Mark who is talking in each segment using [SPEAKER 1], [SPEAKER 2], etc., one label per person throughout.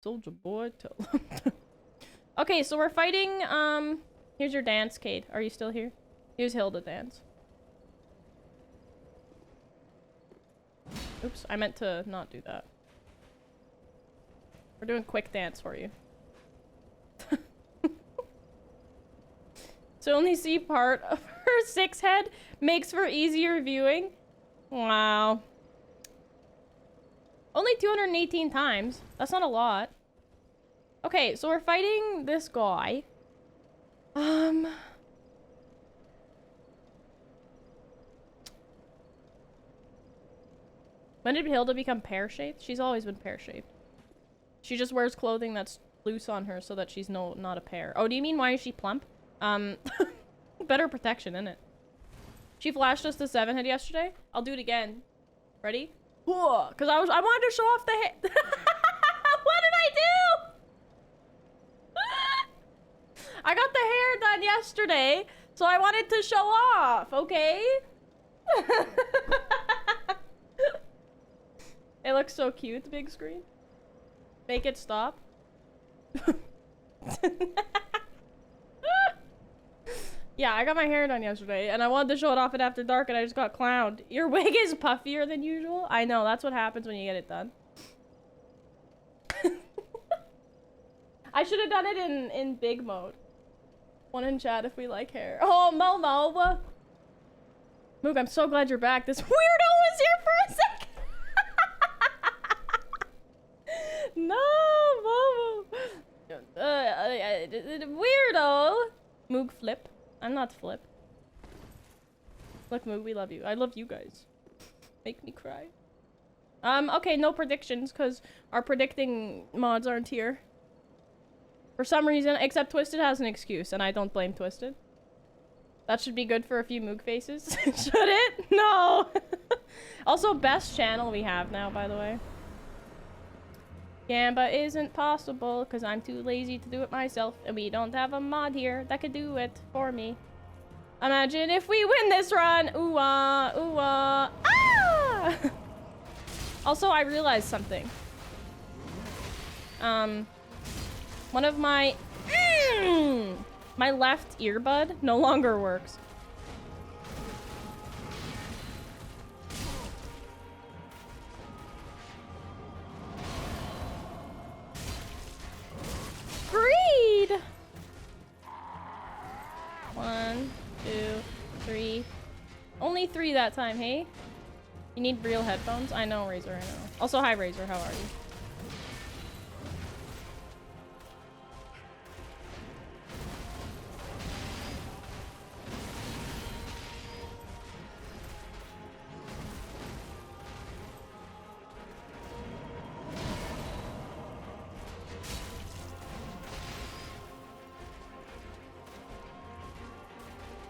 [SPEAKER 1] Souja Boy. Okay, so we're fighting, here's your dance, Cade. Are you still here? Here's Hilda dance. Oops, I meant to not do that. We're doing quick dance for you. So only see part of her 6 head makes for easier viewing. Wow. Only 218 times. That's not a lot. Okay, so we're fighting this guy. When did Hilda become pear-shaped? She's always been pear-shaped. She just wears clothing that's loose on her so that she's not a pear. Oh, do you mean why is she plump? Better protection, innit? She flashed us the 7 head yesterday. I'll do it again. Ready? Whoa, cause I wanted to show off the head. What did I do? I got the hair done yesterday, so I wanted to show off, okay? It looks so cute, the big screen. Make it stop. Yeah, I got my hair done yesterday, and I wanted to show it off at After Dark, and I just got clowned. Your wig is puffier than usual? I know, that's what happens when you get it done. I should have done it in big mode. One in chat if we like hair. Oh, Momo! Moog, I'm so glad you're back. This weirdo was here for a second! No, Momo! Weirdo! Moog flip. I'm not flip. Look, Moog, we love you. I love you guys. Make me cry. Okay, no predictions, because our predicting mods aren't here. For some reason, except Twisted has an excuse, and I don't blame Twisted. That should be good for a few Moog faces. Should it? No! Also, best channel we have now, by the way. Gamba isn't possible because I'm too lazy to do it myself, and we don't have a mod here that could do it for me. Imagine if we win this run! Ooh-ah, ooh-ah, ah! Also, I realized something. One of my my left earbud no longer works. Greed! 1, 2, 3. Only 3 that time, hey? You need real headphones? I know, Razor, I know. Also, hi, Razor, how are you?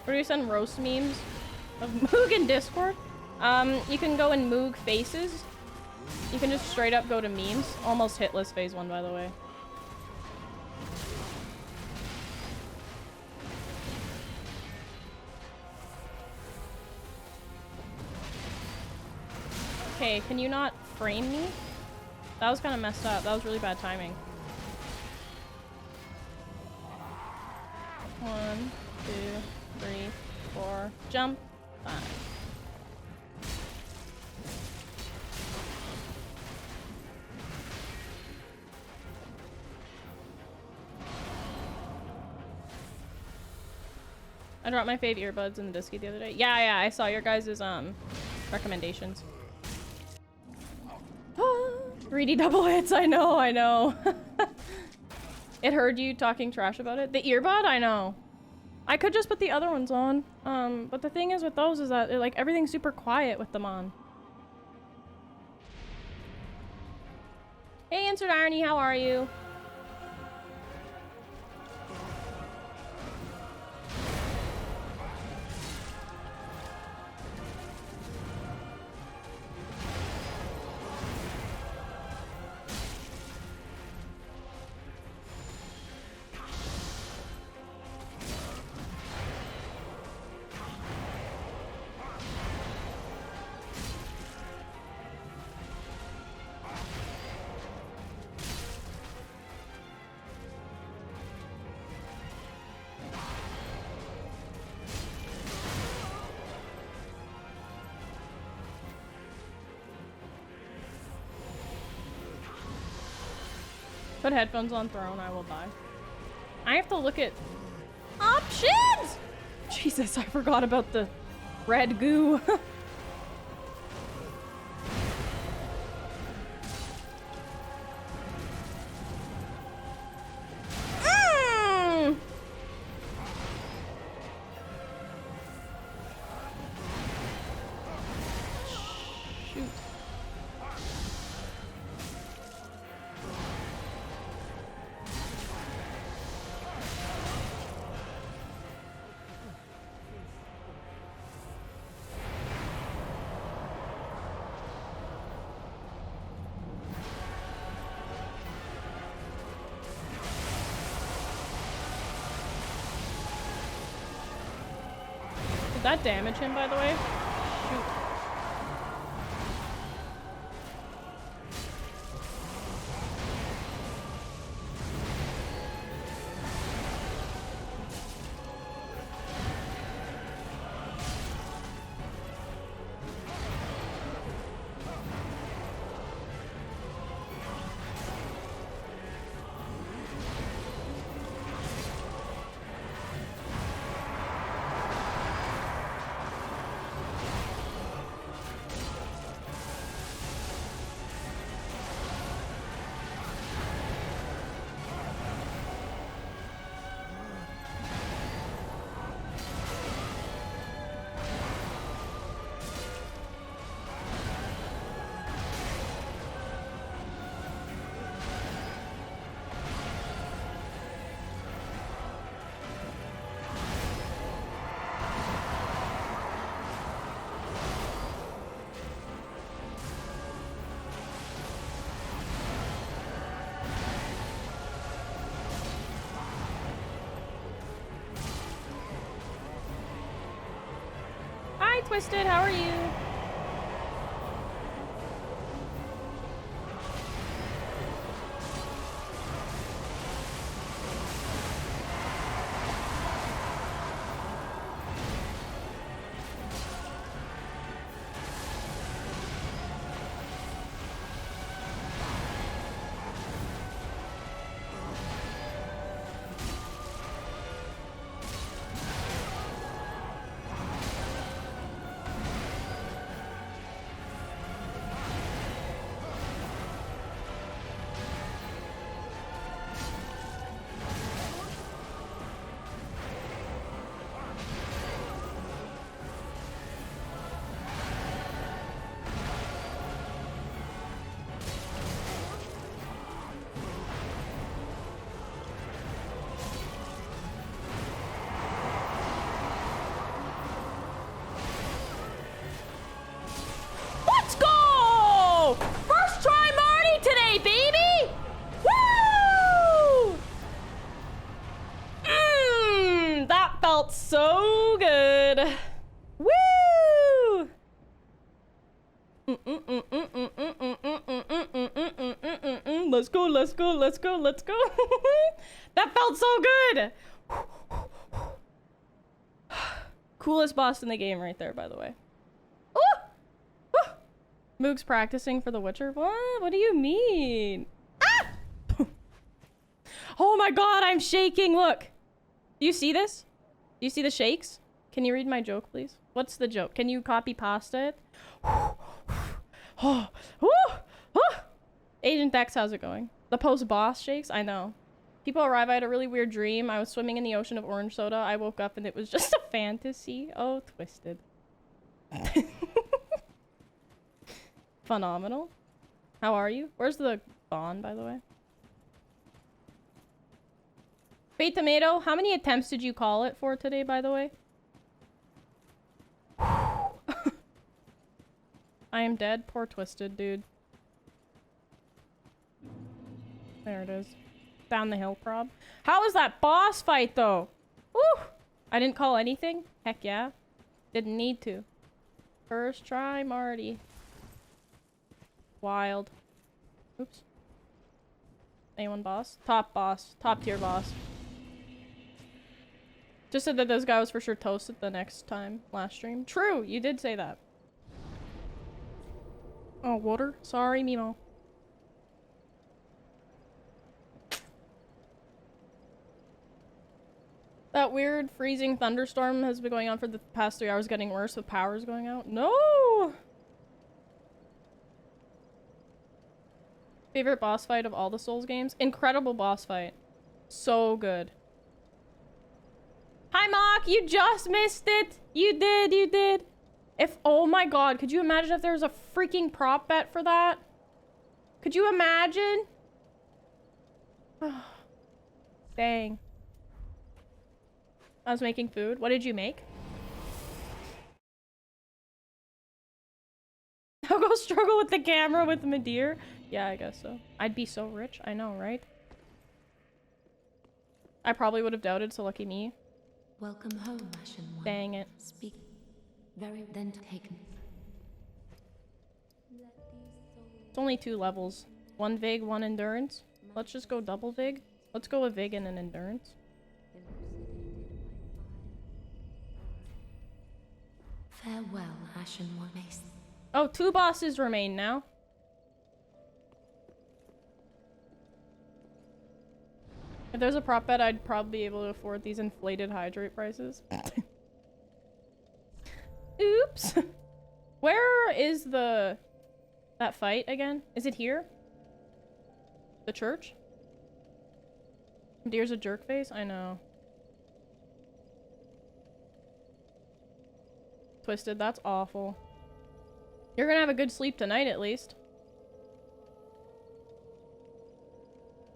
[SPEAKER 1] Where do you send roast memes of Moog in Discord? You can go in Moog faces. You can just straight up go to memes. Almost hitless phase 1, by the way. Okay, can you not frame me? That was kind of messed up. That was really bad timing. 1, 2, 3, 4, jump, 5. I dropped my fave earbuds in the Disky the other day. Yeah, I saw your guys' recommendations. Greedy double hits, I know. It heard you talking trash about it. The earbud, I know. I could just put the other ones on. But the thing is with those is that like everything's super quiet with them on. Hey, Insert Irony, how are you? Put headphones on throne, I will die. I have to look at options! Jesus, I forgot about the red goo. Did that damage him, by the way? Shoot. Twisted, how are you? So good. Woo! Let's go, let's go, let's go, let's go. That felt so good. Coolest boss in the game right there, by the way. Ooh! Ooh! Moog's practicing for The Witcher. What? What do you mean? Ah! Oh my god, I'm shaking. Look. Do you see this? Do you see the shakes? Can you read my joke, please? What's the joke? Can you copy pasta it? Agent Dex, how's it going? The post-boss shakes? I know. People arrive. I had a really weird dream. I was swimming in the ocean of orange soda. I woke up and it was just a fantasy. Oh, twisted. Phenomenal. How are you? Where's the bond, by the way? Fate Tomato, how many attempts did you call it for today, by the way? I am dead. Poor Twisted, dude. There it is. Down the hill, prob. How was that boss fight, though? Woo! I didn't call anything? Heck yeah. Didn't need to. First try, Marty. Wild. Oops. A1 boss? Top boss. Top tier boss. Just said that this guy was for sure toasted the next time last stream. True, you did say that. Oh, water? Sorry, Mimo. That weird freezing thunderstorm has been going on for the past 3 hours, getting worse with powers going out. No! Favorite boss fight of all the Souls games? Incredible boss fight. So good. Hi, Mock! You just missed it! You did, you did! Oh my god, could you imagine if there was a freaking prop bet for that? Could you imagine? Dang. I was making food. What did you make? I'll go struggle with the camera with Midir. Yeah, I guess so. I'd be so rich. I know, right? I probably would have doubted, so lucky me.
[SPEAKER 2] Welcome home, Ashen One.
[SPEAKER 1] Dang it.
[SPEAKER 2] Speak. Very then taken.
[SPEAKER 1] It's only 2 levels. 1 Vig, 1 Endurance. Let's just go double Vig. Let's go with Vig and an Endurance.
[SPEAKER 2] Farewell, Ashen One.
[SPEAKER 1] Oh, 2 bosses remain now. If there's a prop bet, I'd probably be able to afford these inflated hydrate prices. Oops. Where is that fight again? Is it here? The church? Deer's a jerk face? I know. Twisted, that's awful. You're gonna have a good sleep tonight at least.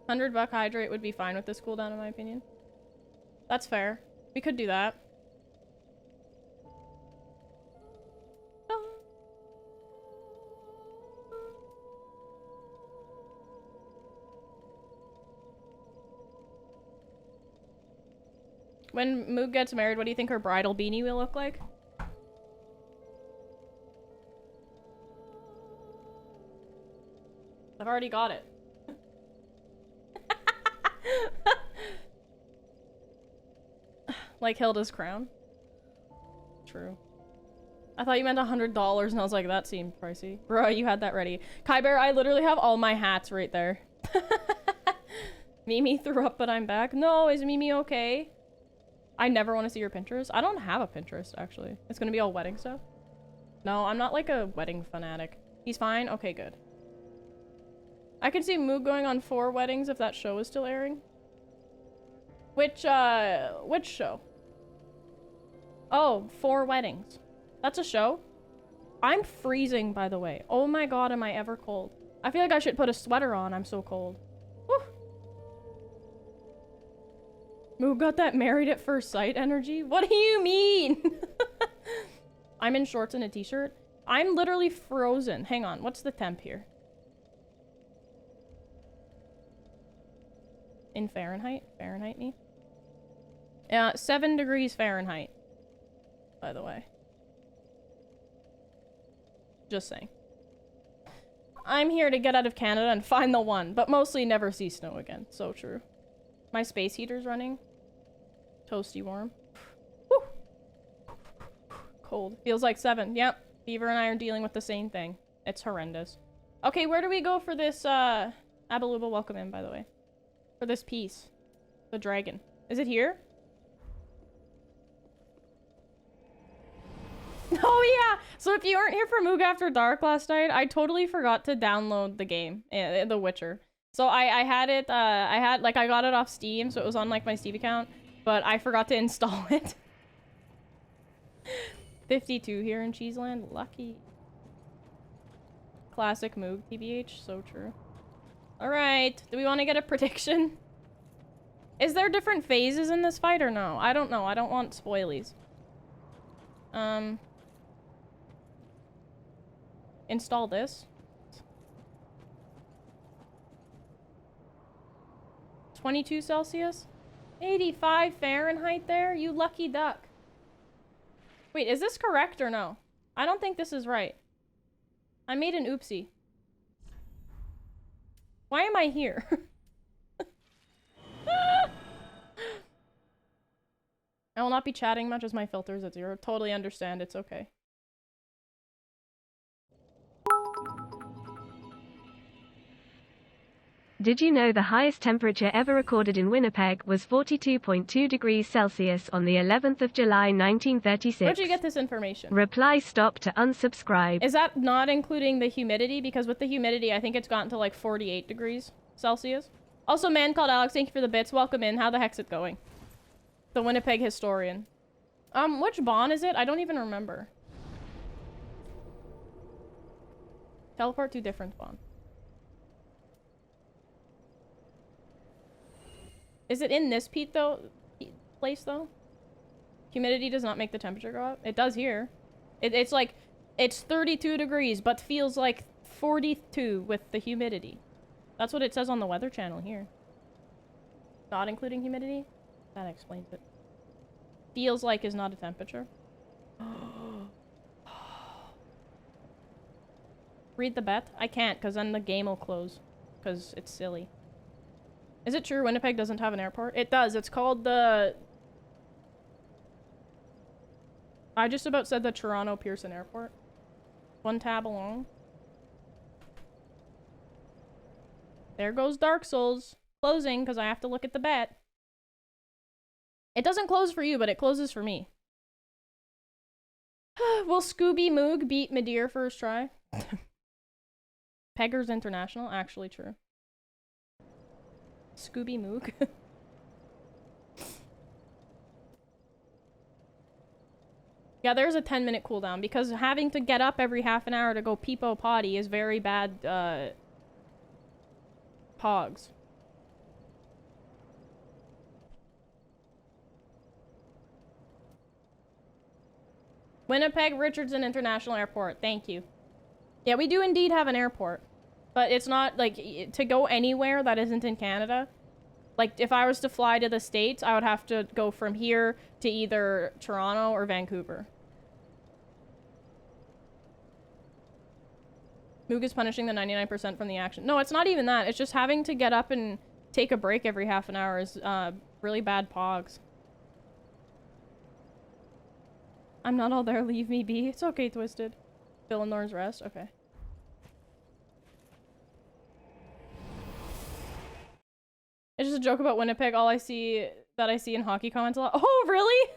[SPEAKER 1] $100 hydrate would be fine with this cooldown in my opinion. That's fair. We could do that. When Moog gets married, what do you think her bridal beanie will look like? I've already got it. Like Hilda's crown. True. I thought you meant $100 and I was like, that seemed pricey. Bruh, you had that ready. Kai Bear, I literally have all my hats right there. Mimi threw up, but I'm back. No, is Mimi okay? I never want to see your Pinterest. I don't have a Pinterest, actually. It's gonna be all wedding stuff. No, I'm not like a wedding fanatic. He's fine? Okay, good. I can see Moog going on 4 weddings if that show is still airing. Which show? Oh, 4 weddings. That's a show? I'm freezing, by the way. Oh my god, am I ever cold. I feel like I should put a sweater on. I'm so cold. Whew. Moog got that married at first sight energy? What do you mean? I'm in shorts and a t-shirt. I'm literally frozen. Hang on, what's the temp here? In Fahrenheit? Fahrenheit me? 7 degrees Fahrenheit. By the way. Just saying. I'm here to get out of Canada and find the one, but mostly never see snow again. So true. My space heater's running. Toasty warm. Woo! Cold. Feels like 7. Yep. Beaver and I are dealing with the same thing. It's horrendous. Okay, where do we go for this, Abaluba, welcome in, by the way. For this piece. The dragon. Is it here? Oh yeah! So if you weren't here for Moog After Dark last night, I totally forgot to download the game. The Witcher. So I had it, I got it off Steam, so it was on, like, my Steam account. But I forgot to install it. 52 here in Cheeseland. Lucky. Classic Moog, TBH. So true. Alright. Do we want to get a prediction? Is there different phases in this fight or no? I don't know. I don't want spoilies. Install this. 22 Celsius? 85 Fahrenheit there? You lucky duck. Wait, is this correct or no? I don't think this is right. I made an oopsie. Why am I here? I will not be chatting much as my filter's at 0. Totally understand. It's okay.
[SPEAKER 3] Did you know the highest temperature ever recorded in Winnipeg was 42.2 degrees Celsius on the 11th of July 1936?
[SPEAKER 1] Where'd you get this information?
[SPEAKER 3] Reply stop to unsubscribe.
[SPEAKER 1] Is that not including the humidity? Because with the humidity, I think it's gotten to like 48 degrees Celsius. Also, man called Alex, thank you for the bits. Welcome in. How the heck's it going? The Winnipeg historian. Which Bon is it? I don't even remember. Teleport to different Bon. Is it in this place though? Humidity does not make the temperature go up. It does here. It's like, it's 32 degrees, but feels like 42 with the humidity. That's what it says on the Weather Channel here. Not including humidity? That explains it. Feels like is not a temperature. Read the bet? I can't, because then the game will close. Because it's silly. Is it true Winnipeg doesn't have an airport? It does. It's called the... I just about said the Toronto Pearson Airport. One tab along. There goes Dark Souls. Closing, because I have to look at the bet. It doesn't close for you, but it closes for me. Will Scooby Moog beat Midir first try? Peggers International? Actually true. Scooby Moog? Yeah, there's a 10-minute cooldown, because having to get up every half an hour to go peepo potty is very bad, pogs. Winnipeg Richardson International Airport. Thank you. Yeah, we do indeed have an airport. But it's not, like, to go anywhere that isn't in Canada. Like, if I was to fly to the States, I would have to go from here to either Toronto or Vancouver. Moog is punishing the 99% from the action. No, it's not even that. It's just having to get up and take a break every half an hour is really bad pogs. I'm not all there, leave me be. It's okay, Twisted. Phil and Nor's rest? Okay. It's just a joke about Winnipeg. All I see in hockey comments a lot. Oh, really?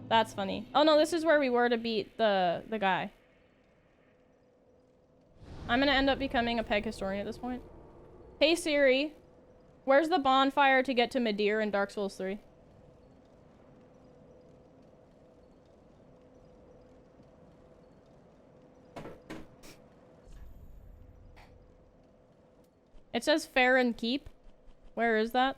[SPEAKER 1] That's funny. Oh no, this is where we were to beat the guy. I'm gonna end up becoming a peg historian at this point. Hey Siri, where's the bonfire to get to Midir in Dark Souls 3? It says Fair and Keep. Where is that?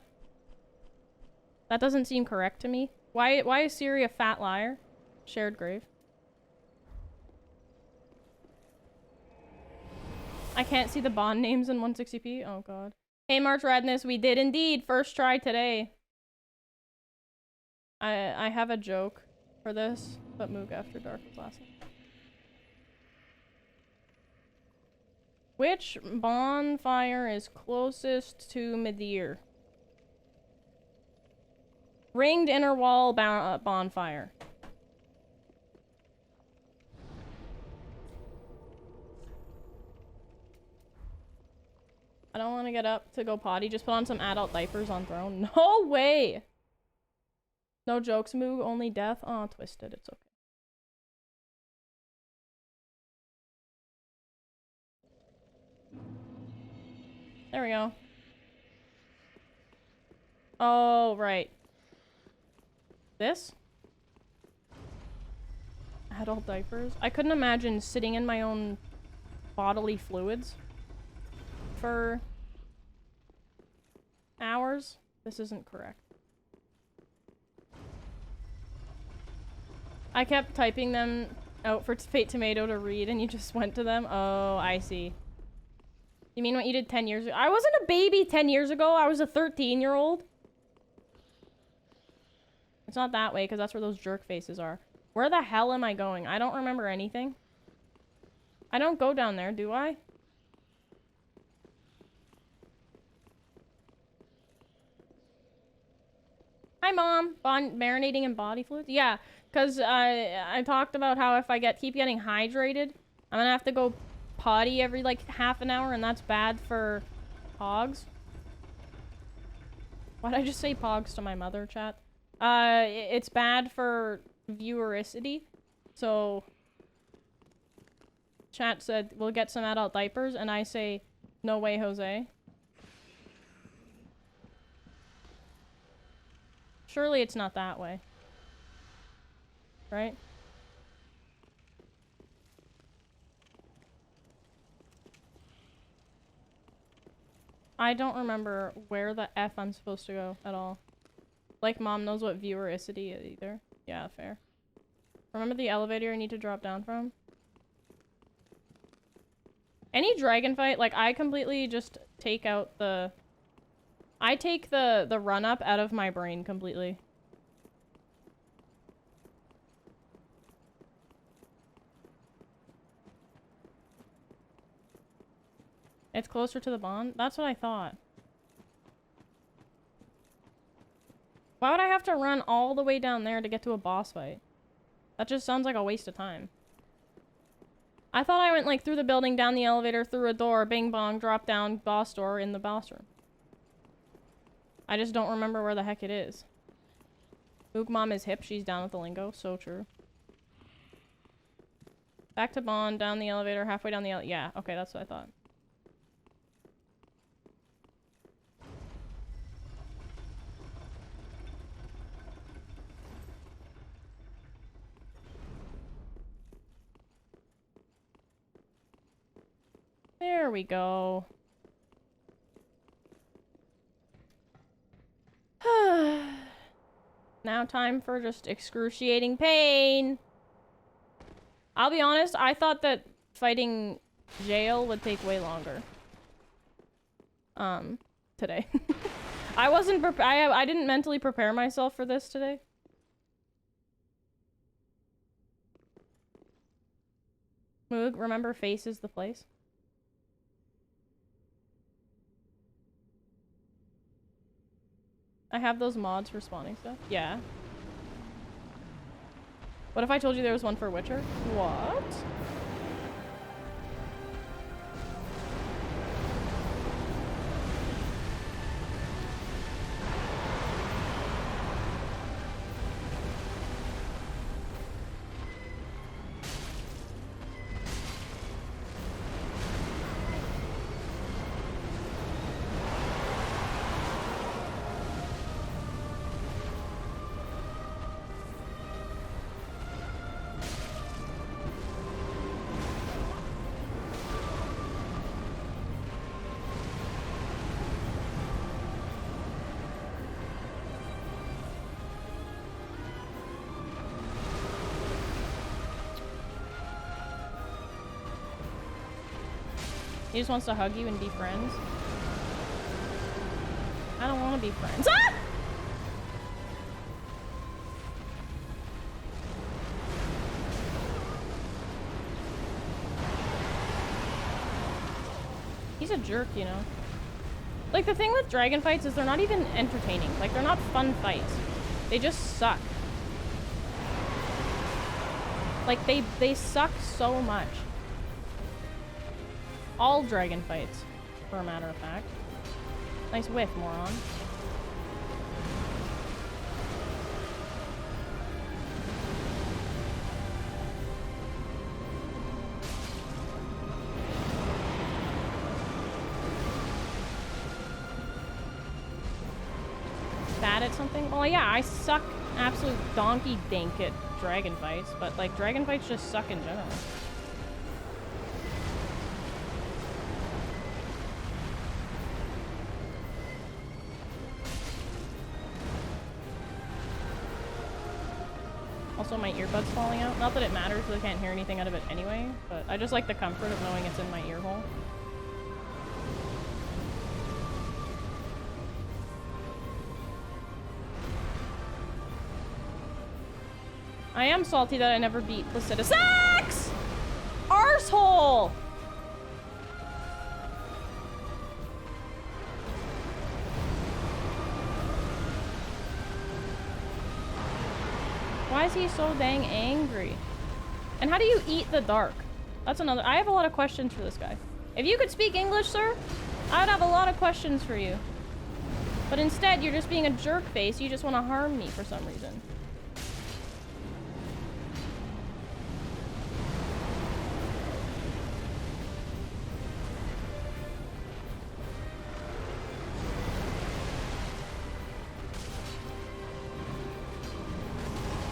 [SPEAKER 1] That doesn't seem correct to me. Why is Siri a fat liar? Shared grave. I can't see the bond names in 160p. Oh god. Hey March Radness, we did indeed first try today. I have a joke for this, but Moog After Dark is last. Which bonfire is closest to Midir? Ringed inner wall bonfire. I don't want to get up to go potty. Just put on some adult diapers on throne. No way! No jokes, Moog. Only death. Oh, Twisted. It's okay. There we go. Oh, right. This? Adult diapers? I couldn't imagine sitting in my own bodily fluids for hours. This isn't correct. I kept typing them out for Fate Tomato to read and you just went to them? Oh, I see. You mean what you did 10 years ago? I wasn't a baby 10 years ago. I was a 13-year-old. It's not that way, because that's where those jerk faces are. Where the hell am I going? I don't remember anything. I don't go down there, do I? Hi, Mom. Marinating in body fluids? Yeah, because I talked about how if I keep getting hydrated, I'm going to have to go potty every, like, half an hour, and that's bad for Pogs? Why'd I just say pogs to my mother, chat? It's bad for viewericity. So, chat said, we'll get some adult diapers, and I say, no way, Jose. Surely it's not that way. Right? I don't remember where the F I'm supposed to go at all. Like, mom knows what viewericity is either. Yeah, fair. Remember the elevator I need to drop down from? Any dragon fight, like, I completely just take out the... I take the run-up out of my brain completely. It's closer to the bond? That's what I thought. Why would I have to run all the way down there to get to a boss fight? That just sounds like a waste of time. I thought I went, like, through the building, down the elevator, through a door, bing bong, drop down, boss door, in the boss room. I just don't remember where the heck it is. Moog mom is hip, she's down with the lingo. So true. Back to bond, down the elevator, halfway down the elevator. Yeah, okay, that's what I thought. There we go. Now time for just excruciating pain. I'll be honest, I thought that fighting Gael would take way longer. Today. I wasn't I didn't mentally prepare myself for this today. Moog, remember face is the place? I have those mods for spawning stuff. Yeah. What if I told you there was one for Witcher? What? He just wants to hug you and be friends. I don't want to be friends. Ah! He's a jerk, you know. Like, the thing with dragon fights is they're not even entertaining. Like, they're not fun fights. They just suck. Like, they suck so much. All dragon fights, for a matter of fact. Nice whiff, moron. Bad at something? Well, yeah, I suck absolute donkey dink at dragon fights, but, like, dragon fights just suck in general. Also, my earbud's falling out. Not that it matters, because I can't hear anything out of it anyway, but I just like the comfort of knowing it's in my ear hole. I am salty that I never beat Placidusax! Arsehole! Why is he so dang angry? And how do you eat the dark? That's another... I have a lot of questions for this guy. If you could speak English, sir, I'd have a lot of questions for you. But instead, you're just being a jerk face. You just want to harm me for some reason.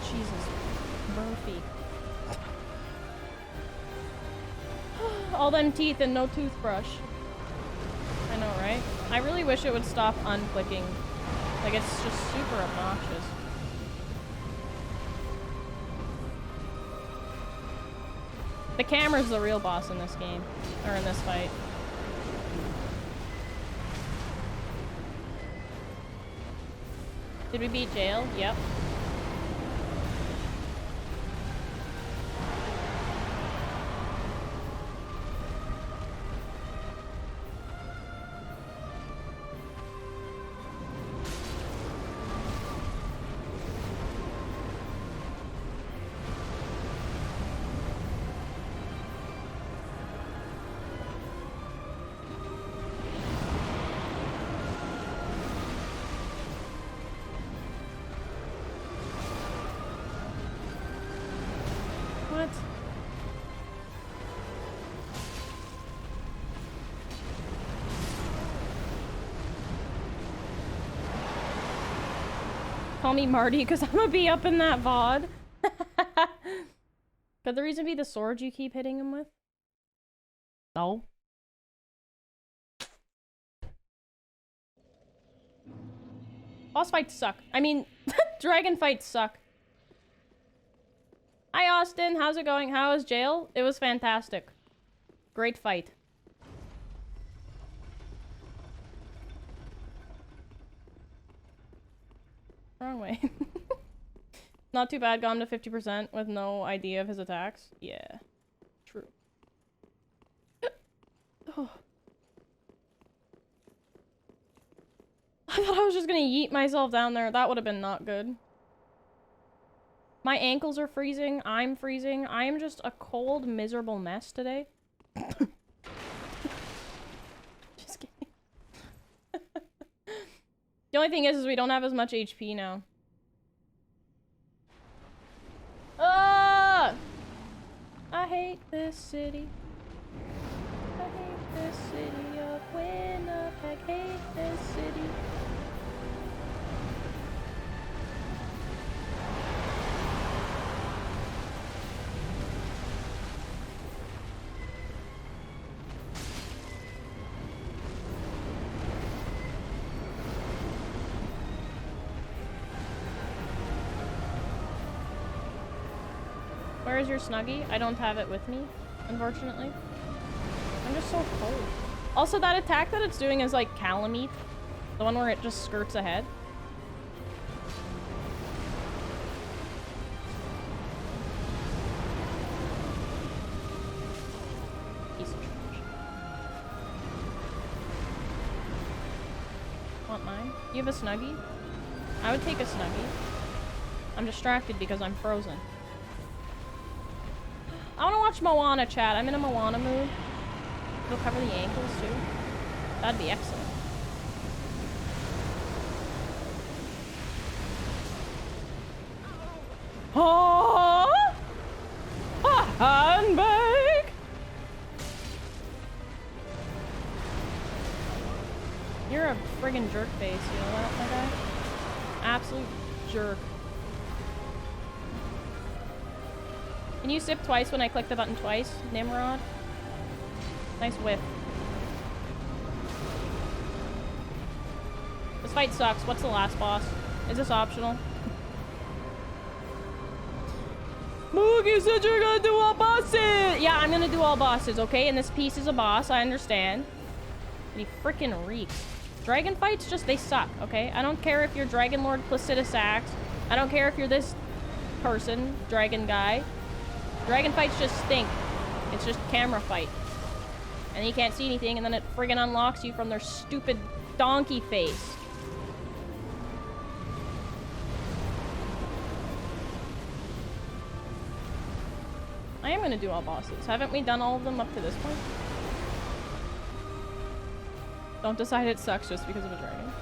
[SPEAKER 1] Jesus. Murphy. All them teeth and no toothbrush. I know, right? I really wish it would stop unclicking. Like, it's just super obnoxious. The camera's the real boss in this game. Or in this fight. Did we beat Gael? Yep. What? Call me Marty, because I'm gonna be up in that VOD. Could the reason be the sword you keep hitting him with? No. Boss fights suck. I mean, dragon fights suck. Hi Austin, how's it going? How was Gael? It was fantastic. Great fight. Wrong way. Not too bad, got him to 50% with no idea of his attacks. Yeah. True. Oh. I thought I was just gonna yeet myself down there. That would have been not good. My ankles are freezing. I'm freezing. I am just a cold, miserable mess today. Just kidding. The only thing is we don't have as much HP now. Ah! I hate this city. I hate this city of Winnipeg. Hate this city. Where is your Snuggie? I don't have it with me, unfortunately. I'm just so cold. Also, that attack that it's doing is like Calamite. The one where it just skirts ahead. Piece of trash. Want mine? You have a Snuggie? I would take a Snuggie. I'm distracted because I'm frozen. I want to watch Moana, chat. I'm in a Moana mood. It'll cover the ankles, too. That'd be excellent. Oh! A handbag! You're a friggin' jerk face, you know that, my guy? Absolute jerk. Can you sip twice when I click the button twice, Nimrod? Nice whiff. This fight sucks. What's the last boss? Is this optional? Moog, you said you're gonna do all bosses! Yeah, I'm gonna do all bosses, okay? And this piece is a boss, I understand. And he frickin' reeks. Dragon fights, just, they suck, okay? I don't care if you're Dragon Lord Placidus Axe. I don't care if you're this person, dragon guy. Dragon fights just stink. It's just camera fight. And you can't see anything, and then it friggin' unlocks you from their stupid donkey face. I am gonna do all bosses. Haven't we done all of them up to this point? Don't decide it sucks just because of a dragon.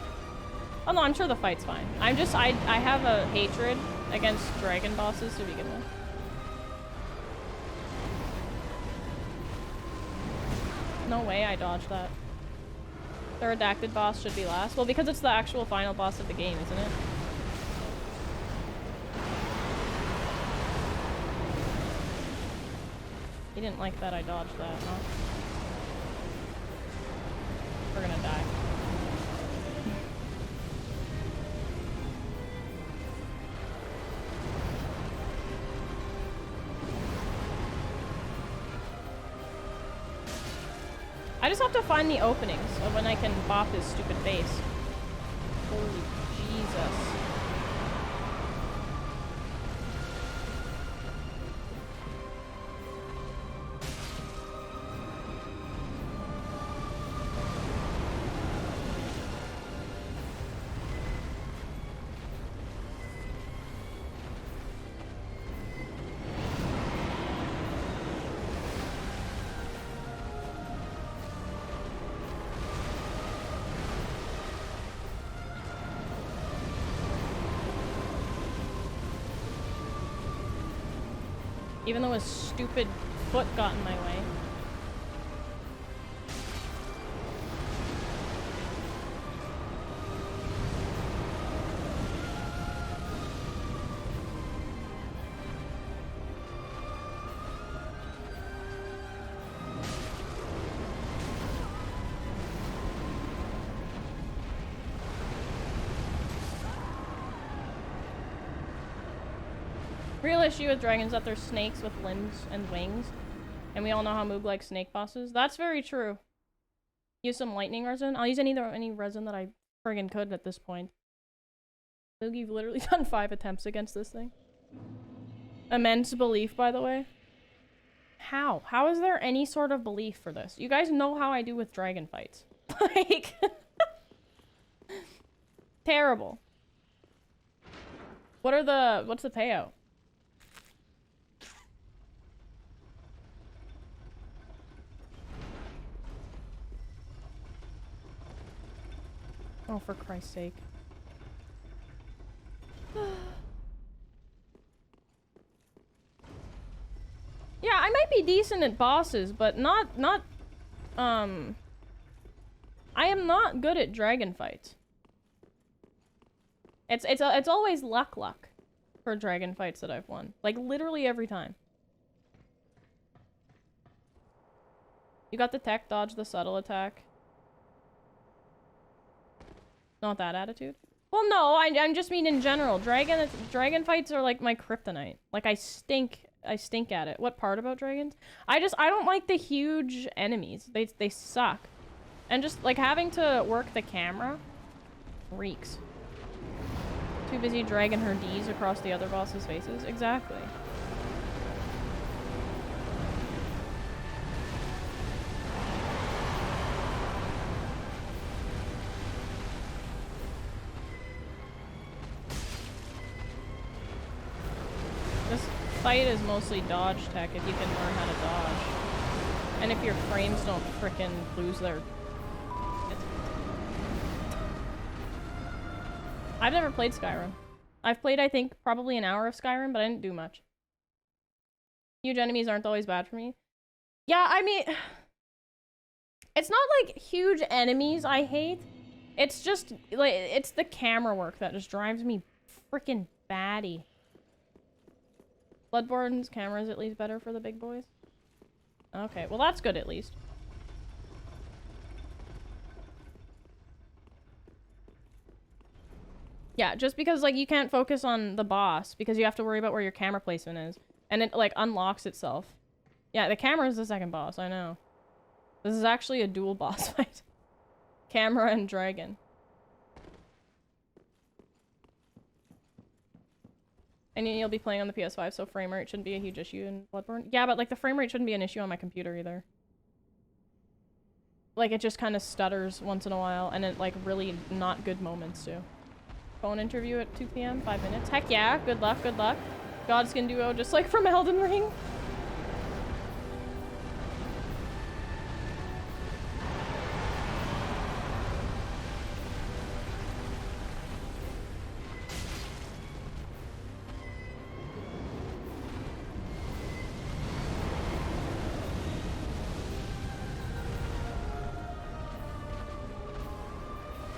[SPEAKER 1] Oh no, I'm sure the fight's fine. I have a hatred against dragon bosses to begin with. No way I dodged that. The redacted boss should be last. Well, because it's the actual final boss of the game, isn't it? He didn't like that I dodged that, huh? We're gonna die. I just have to find the openings of when I can bop his stupid face. Holy Jesus. Even though his stupid foot got in my way. Real issue with dragons that they're snakes with limbs and wings. And we all know how Moog likes snake bosses. That's very true. Use some lightning resin. I'll use any resin that I friggin' could at this point. Moog, you've literally done 5 attempts against this thing. Immense belief, by the way. How? How is there any sort of belief for this? You guys know how I do with dragon fights. Like... terrible. What's the payout? Oh, for Christ's sake. Yeah, I might be decent at bosses, but I am not good at dragon fights. It's always luck for dragon fights that I've won. Like, literally every time. You got the tech dodge, the subtle attack. Not that attitude. Well, no, I just mean in general. Dragon fights are like my kryptonite. Like, I stink at it. What part about dragons? I don't like the huge enemies. They suck. And just, like, having to work the camera reeks. Too busy dragging her D's across the other boss's faces. Exactly. Fight is mostly dodge tech if you can learn how to dodge. And if your frames don't frickin' lose their... I've never played Skyrim. I've played, I think, probably an hour of Skyrim, but I didn't do much. Huge enemies aren't always bad for me. Yeah, I mean... It's not like huge enemies I hate. It's just, like, it's the camera work that just drives me frickin' batty. Bloodborne's camera is at least better for the big boys. Okay, well that's good at least. Yeah, just because like you can't focus on the boss because you have to worry about where your camera placement is. And it like unlocks itself. Yeah, the camera is the second boss, I know. This is actually a dual boss fight. Camera and dragon. And you'll be playing on the PS5, so frame rate shouldn't be a huge issue in Bloodborne. Yeah, but like the frame rate shouldn't be an issue on my computer either. Like it just kind of stutters once in a while, and it like really not good moments too. Phone interview at 2 PM, 5 minutes. Heck yeah, good luck, good luck. Godskin duo, just like from Elden Ring.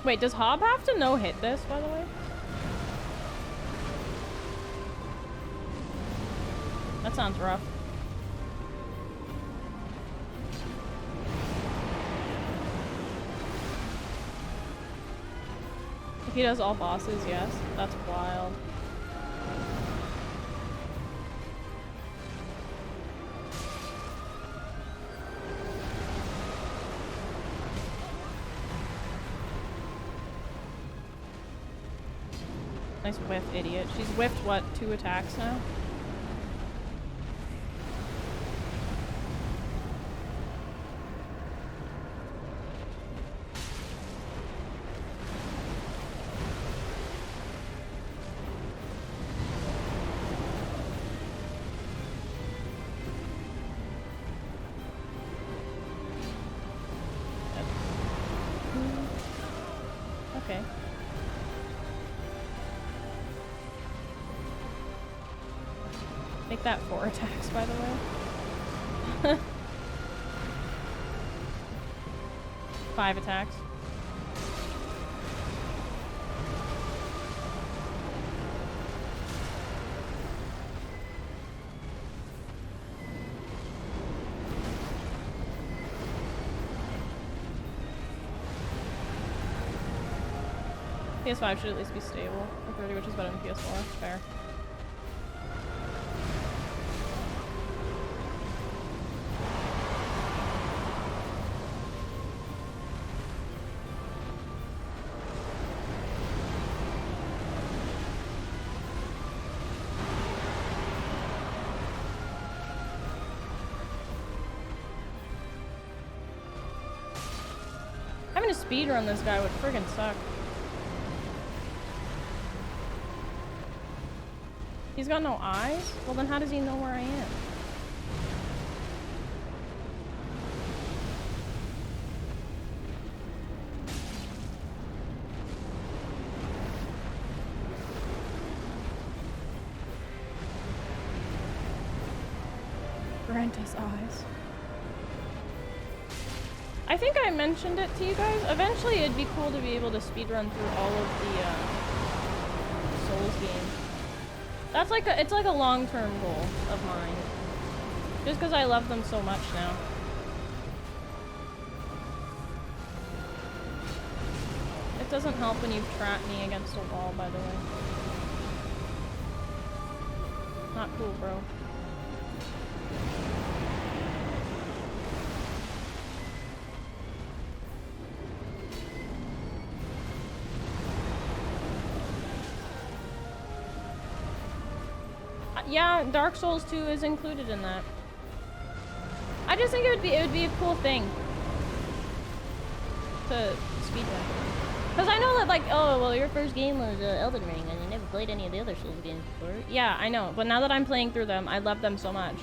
[SPEAKER 1] Wait, does Hob have to no-hit this, by the way? That sounds rough. If he does all bosses, yes. That's wild. Nice whiff, idiot. She's whiffed, what, 2 attacks now? Okay. Make that 4 attacks, by the way. 5 attacks. PS5 should at least be stable. Or 30, which is better than PS4. Fair. Having to speedrun this guy would friggin' suck. He's got no eyes? Well then how does he know where I am? Grant us eyes. I think I mentioned it to you guys. Eventually it'd be cool to be able to speedrun through all of the Souls games. That's like it's like a long-term goal of mine. Just because I love them so much now. It doesn't help when you trap me against a wall, by the way. Not cool, bro. Yeah, Dark Souls 2 is included in that. I just think it would be a cool thing to speedrun. Because I know that, like, oh, well, your first game was Elden Ring and you never played any of the other Souls games before. Yeah, I know, but now that I'm playing through them, I love them so much.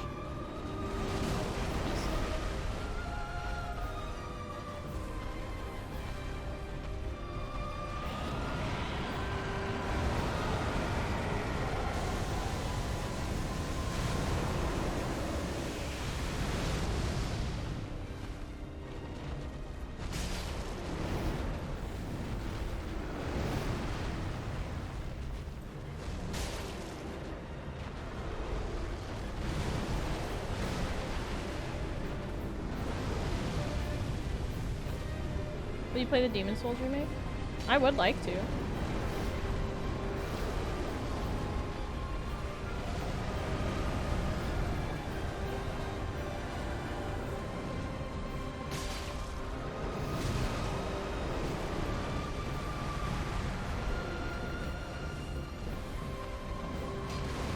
[SPEAKER 1] Will you play the Demon Souls remake? I would like to.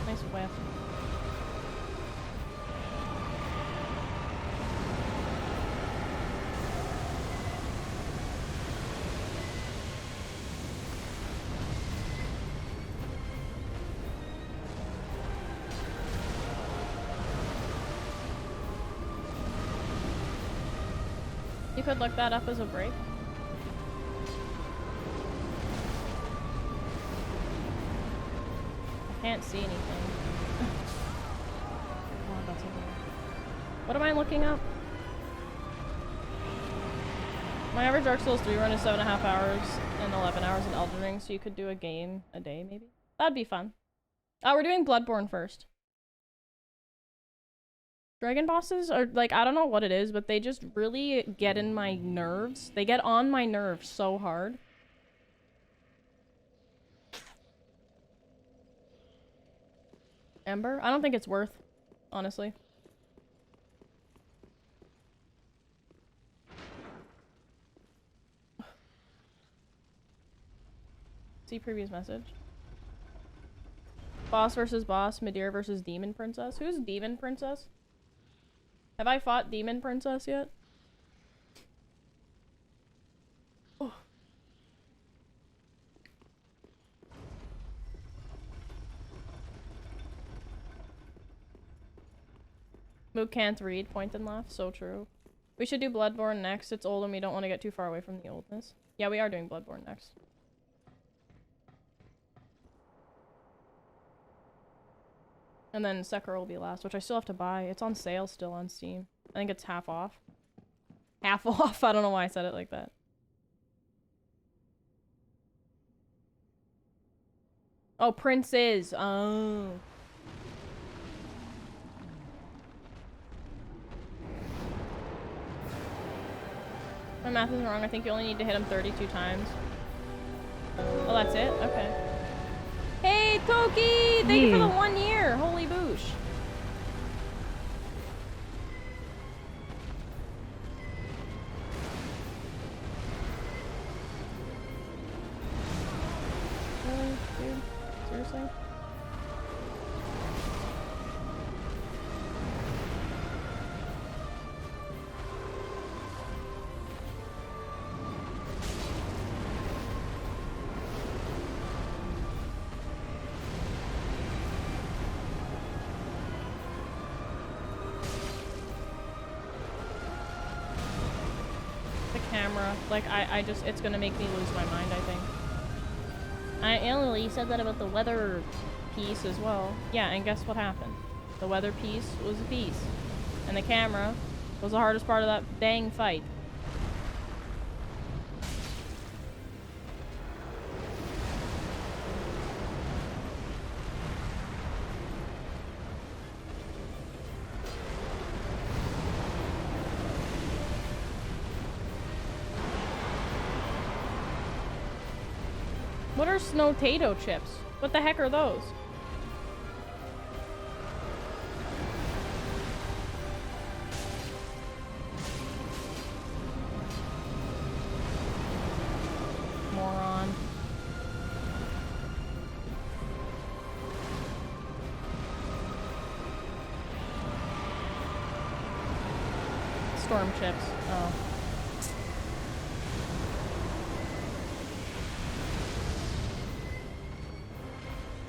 [SPEAKER 1] Nice whiff. You could look that up as a break. I can't see anything. Oh, that's okay. What am I looking up? My average Dark Souls 3 run is 7.5 hours and 11 hours in Elden Ring, so you could do a game a day, maybe? That'd be fun. We're doing Bloodborne first. Dragon bosses are, like, I don't know what it is, but they just really get in my nerves. They get on my nerves so hard. Ember? I don't think it's worth, honestly. See previous message. Boss versus boss, Midir versus Demon Princess. Who's Demon Princess? Have I fought Demon Princess yet? Oh. Moog can't read, point and laugh. So true. We should do Bloodborne next. It's old and we don't want to get too far away from the oldness. Yeah, we are doing Bloodborne next. And then Sekiro will be last, which I still have to buy. It's on sale still on Steam. I think it's half off. Half off? I don't know why I said it like that. Oh, Princes. Oh. My math is wrong. I think you only need to hit him 32 times. Oh, that's it? Okay. Hey, Toki! Thank you for the 1 year! Holy boosh. Really? Dude? Seriously? Like, I just, it's gonna make me lose my mind, I think. Emily said that about the weather piece as well. Yeah, and guess what happened? The weather piece was a piece. And the camera was the hardest part of that dang fight. What are snow-tato chips? What the heck are those? Moron. Storm chips. Oh.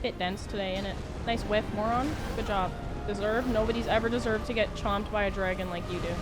[SPEAKER 1] Bit dense today, innit? Nice whiff, moron. Good job. Deserve. Nobody's ever deserved to get chomped by a dragon like you do.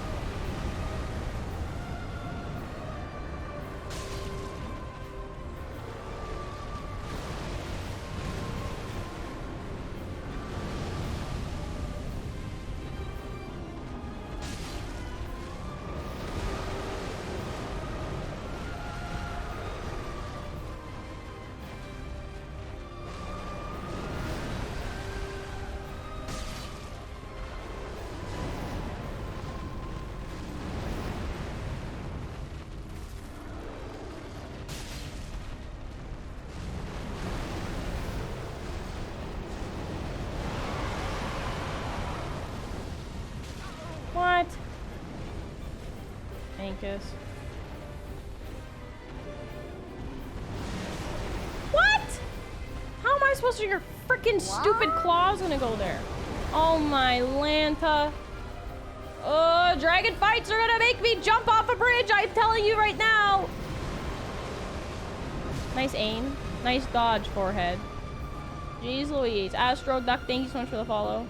[SPEAKER 1] What? Ankus. What? How am I supposed to? Your freaking stupid claws gonna go there? Oh my Lanta. Dragon fights are gonna make me jump off a bridge. I'm telling you right now. Nice aim. Nice dodge, forehead. Jeez Louise. Astro Duck, thank you so much for the follow.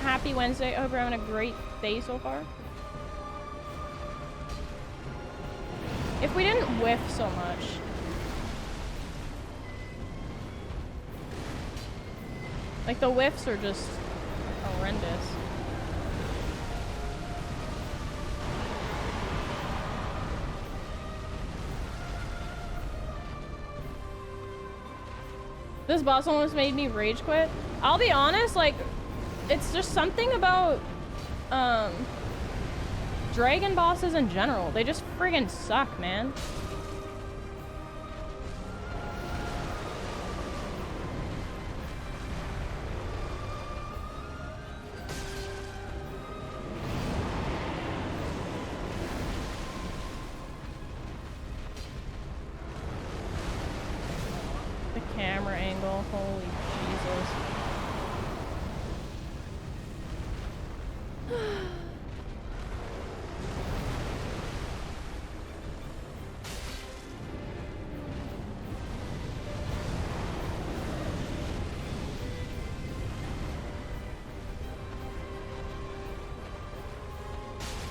[SPEAKER 1] Happy Wednesday. I hope you're having a great day so far. If we didn't whiff so much. Like, the whiffs are just horrendous. This boss almost made me rage quit. I'll be honest, like, it's just something about, dragon bosses in general. They just friggin' suck, man. The camera angle, holy Jesus.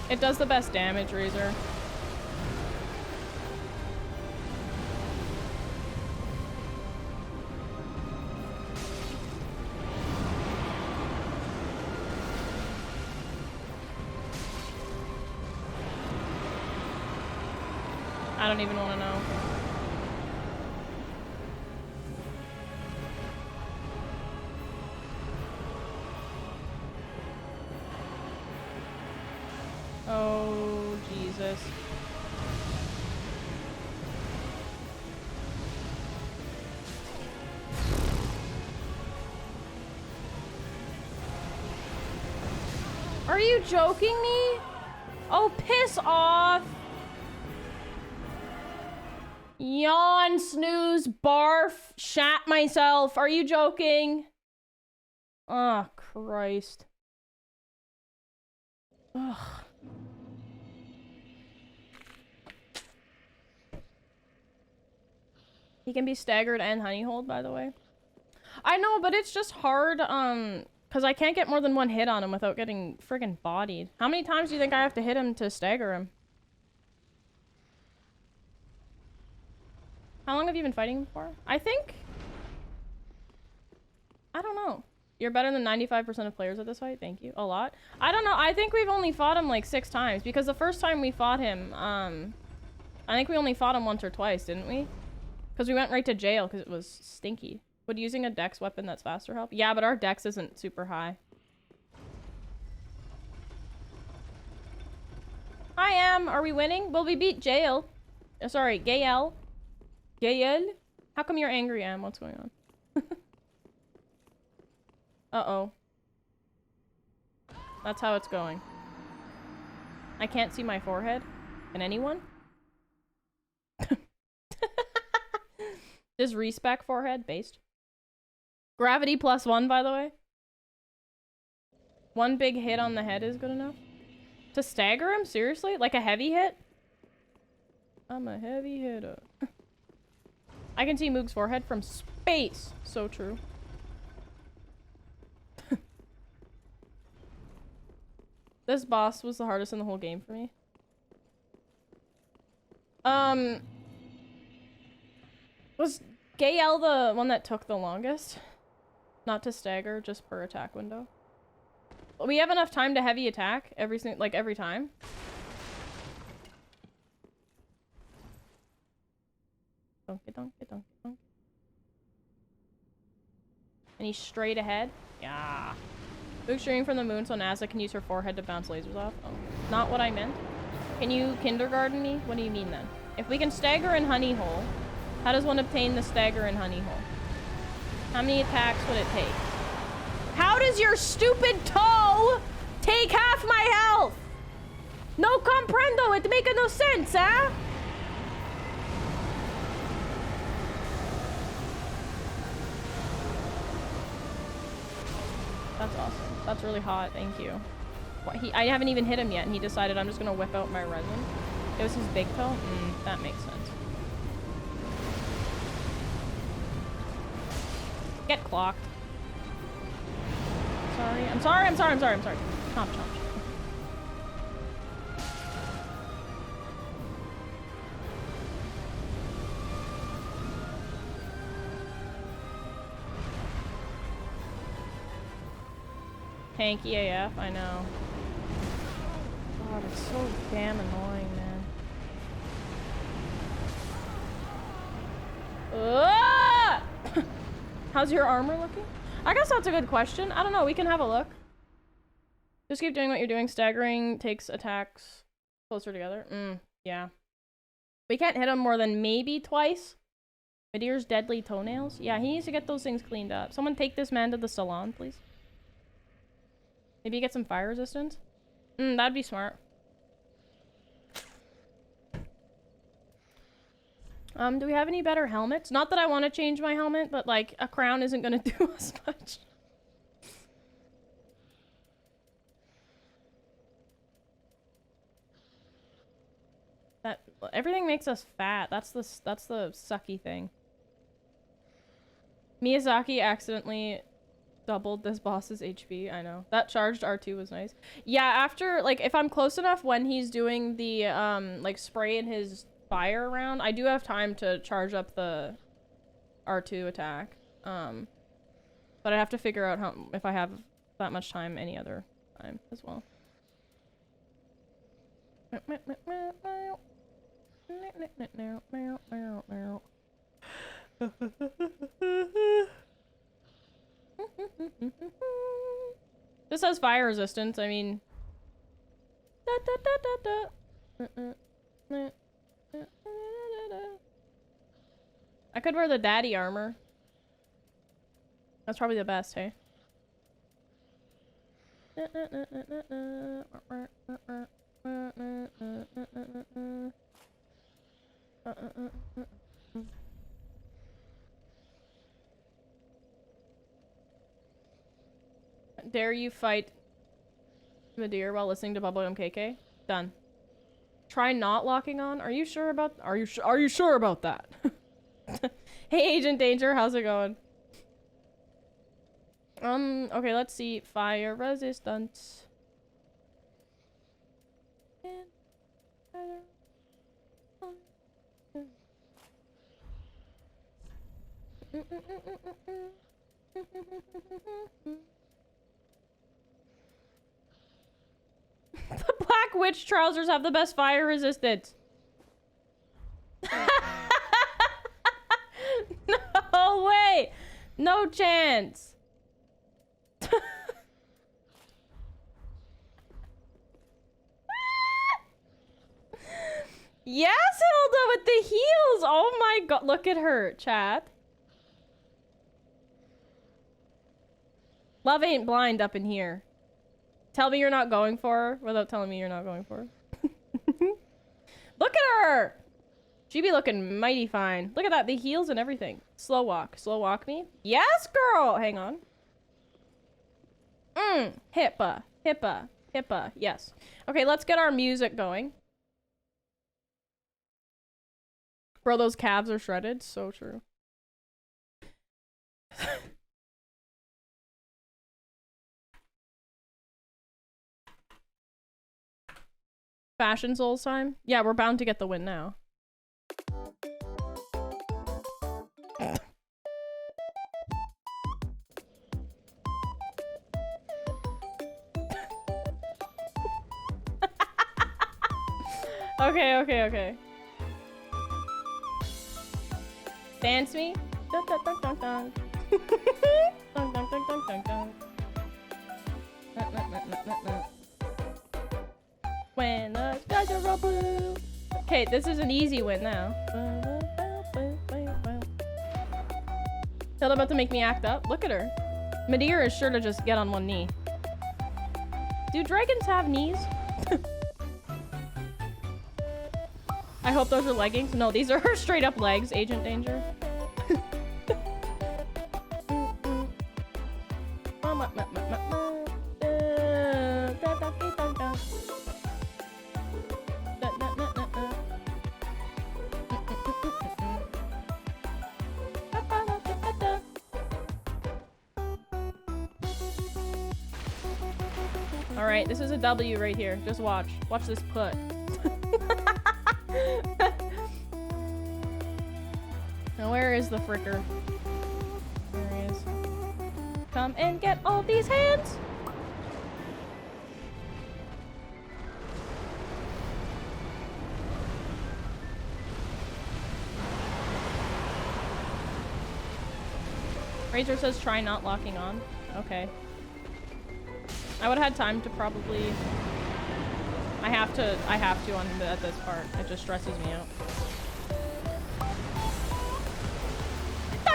[SPEAKER 1] It does the best damage, Razor. I don't even want to know. Oh, Jesus. Are you joking me? Oh, piss off. Yawn, snooze, barf, shat myself. Are you joking? Oh, Christ. Ugh. He can be staggered and honeyholed, by the way. I know, but it's just hard, because I can't get more than one hit on him without getting friggin' bodied. How many times do you think I have to hit him to stagger him? How long have you been fighting him for? I think... I don't know. You're better than 95% of players at this fight? Thank you. A lot? I don't know. I think we've only fought him like 6 times, because the first time we fought him, I think we only fought him once or twice, didn't we? Because we went right to jail because it was stinky. Would using a dex weapon that's faster help? Yeah, but our dex isn't super high. I am. Are we winning? Well, we beat jail. Sorry, Gael. Gael? How come you're angry, Am? What's going on? Uh-oh. That's how it's going. I can't see my forehead. Can anyone? Is respec forehead based? Gravity +1, by the way. One big hit on the head is good enough. To stagger him? Seriously? Like a heavy hit? I'm a heavy hitter. I can see Moog's forehead from space. So true. This boss was the hardest in the whole game for me. Was Gael the one that took the longest? Not to stagger, just per attack window. We have enough time to heavy attack every time. Donkey, donkey, donkey, donkey. And he's straight ahead. Yeah. Moog streaming from the moon so NASA can use her forehead to bounce lasers off. Oh, not what I meant. Can you kindergarten me? What do you mean then? If we can stagger in honey hole, how does one obtain the stagger in honey hole? How many attacks would it take? How does your stupid toe take half my health? No comprendo, it make no sense, huh? That's awesome. That's really hot, thank you. What, I haven't even hit him yet, and he decided I'm just gonna whip out my resin. It was his big toe? That makes sense. Get clocked. Sorry. I'm sorry. Chomp, chomp. Tanky AF, I know. God, it's so damn annoying, man. How's your armor looking? I guess that's a good question. I don't know. We can have a look. Just keep doing what you're doing. Staggering takes attacks closer together. Yeah. We can't hit him more than maybe twice. Midir's deadly toenails. Yeah, he needs to get those things cleaned up. Someone take this man to the salon, please. Maybe get some fire resistance. That'd be smart. Do we have any better helmets? Not that I want to change my helmet, but like a crown isn't gonna do us much. That everything makes us fat. That's the sucky thing. Miyazaki accidentally doubled this boss's HP. I know. That charged R2 was nice. Yeah, after like if I'm close enough when he's doing the like spray in his fire round, I do have time to charge up the R2 attack. But I have to figure out how if I have that much time any other time as well. This has fire resistance. I mean, I could wear the daddy armor. That's probably the best, hey? Dare you fight Mildir while listening to Bubblegum KK? Done. Try not locking on. Are you sure about? Are you sure about that? Hey, Agent Danger, how's it going? Okay, let's see. Fire resistance. The Black Witch trousers have the best fire resistance. No way! No chance! Yes, Hilda with the heels! Oh my god, look at her, chat. Love ain't blind up in here. Tell me you're not going for her without telling me you're not going for her. Look at her! She be looking mighty fine. Look at that, the heels and everything. Slow walk. Slow walk me. Yes, girl! Hang on. Hippa. Hippa. Hippa. Yes. Okay, let's get our music going. Bro, those calves are shredded. So true. Fashion Souls time? Yeah, we're bound to get the win now. Okay. Dance me? Dun, dun, dun, dun, dun. Dun, dun, dun, dun, dun, dun. Dun, dun, dun, dun, dun, dun. When the skies are all blue. Okay, this is an easy win now. Hilda about to make me act up. Look at her. Mildir is sure to just get on one knee. Do dragons have knees? I hope those are leggings. No, these are her straight up legs, Agent Danger. Alright, this is a W right here. Just watch. Watch this put. Now where is the fricker? There he is. Come and get all these hands! Razor says try not locking on. Okay. I would have had time to probably... I have to on at this part. It just stresses me out.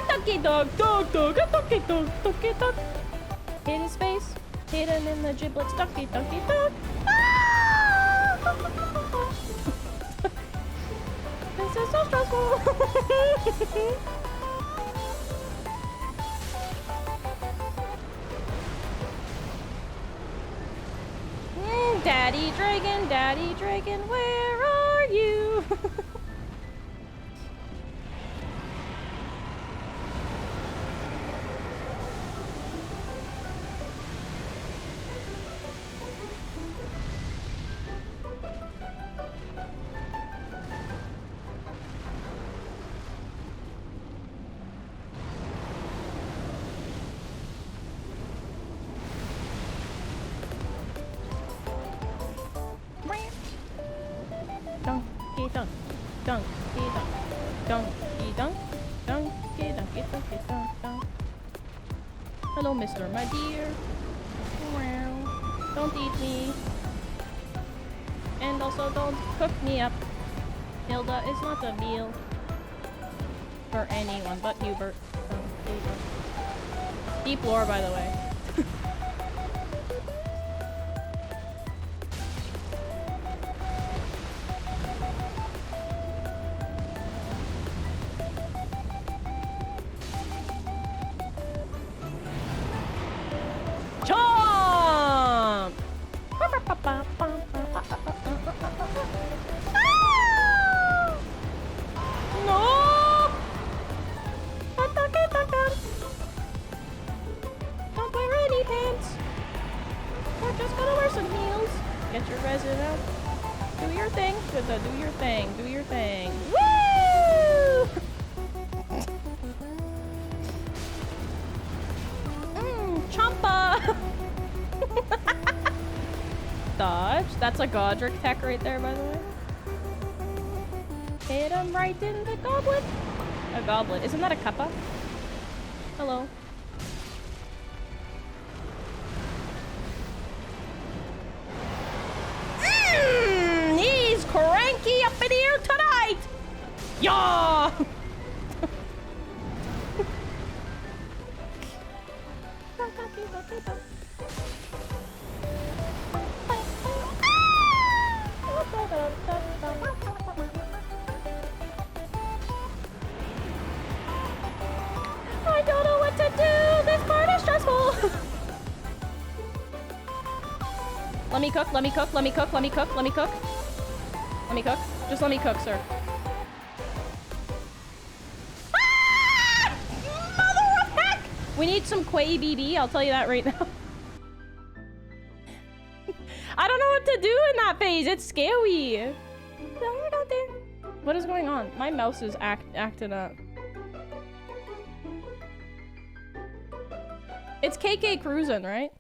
[SPEAKER 1] Ducky dog, dog, dog, ducky dog, ducky dog. Hit his face, hit him in the giblets, ducky, ducky dog. Ah! This is so stressful. Daddy Dragon, where are you? Hello, Mr. My dear. Don't eat me. And also don't cook me up. Hilda is not a meal for anyone but Hubert. Deep lore, by the way. That's a Godric tech right there, by the way. Hit him right in the goblet. A goblet. Isn't that a cuppa? Hello. He's cranky up in here tonight! Yaw! I don't know what to do! This part is stressful! Let me cook, let me cook, let me cook, let me cook, let me cook. Let me cook. Just let me cook, sir. Ah! Mother of heck! We need some Quay BB, I'll tell you that right now. I don't know what to do in that phase. It's scary. No, you're not there. What is going on? My mouse is acting up. It's KK cruising, right?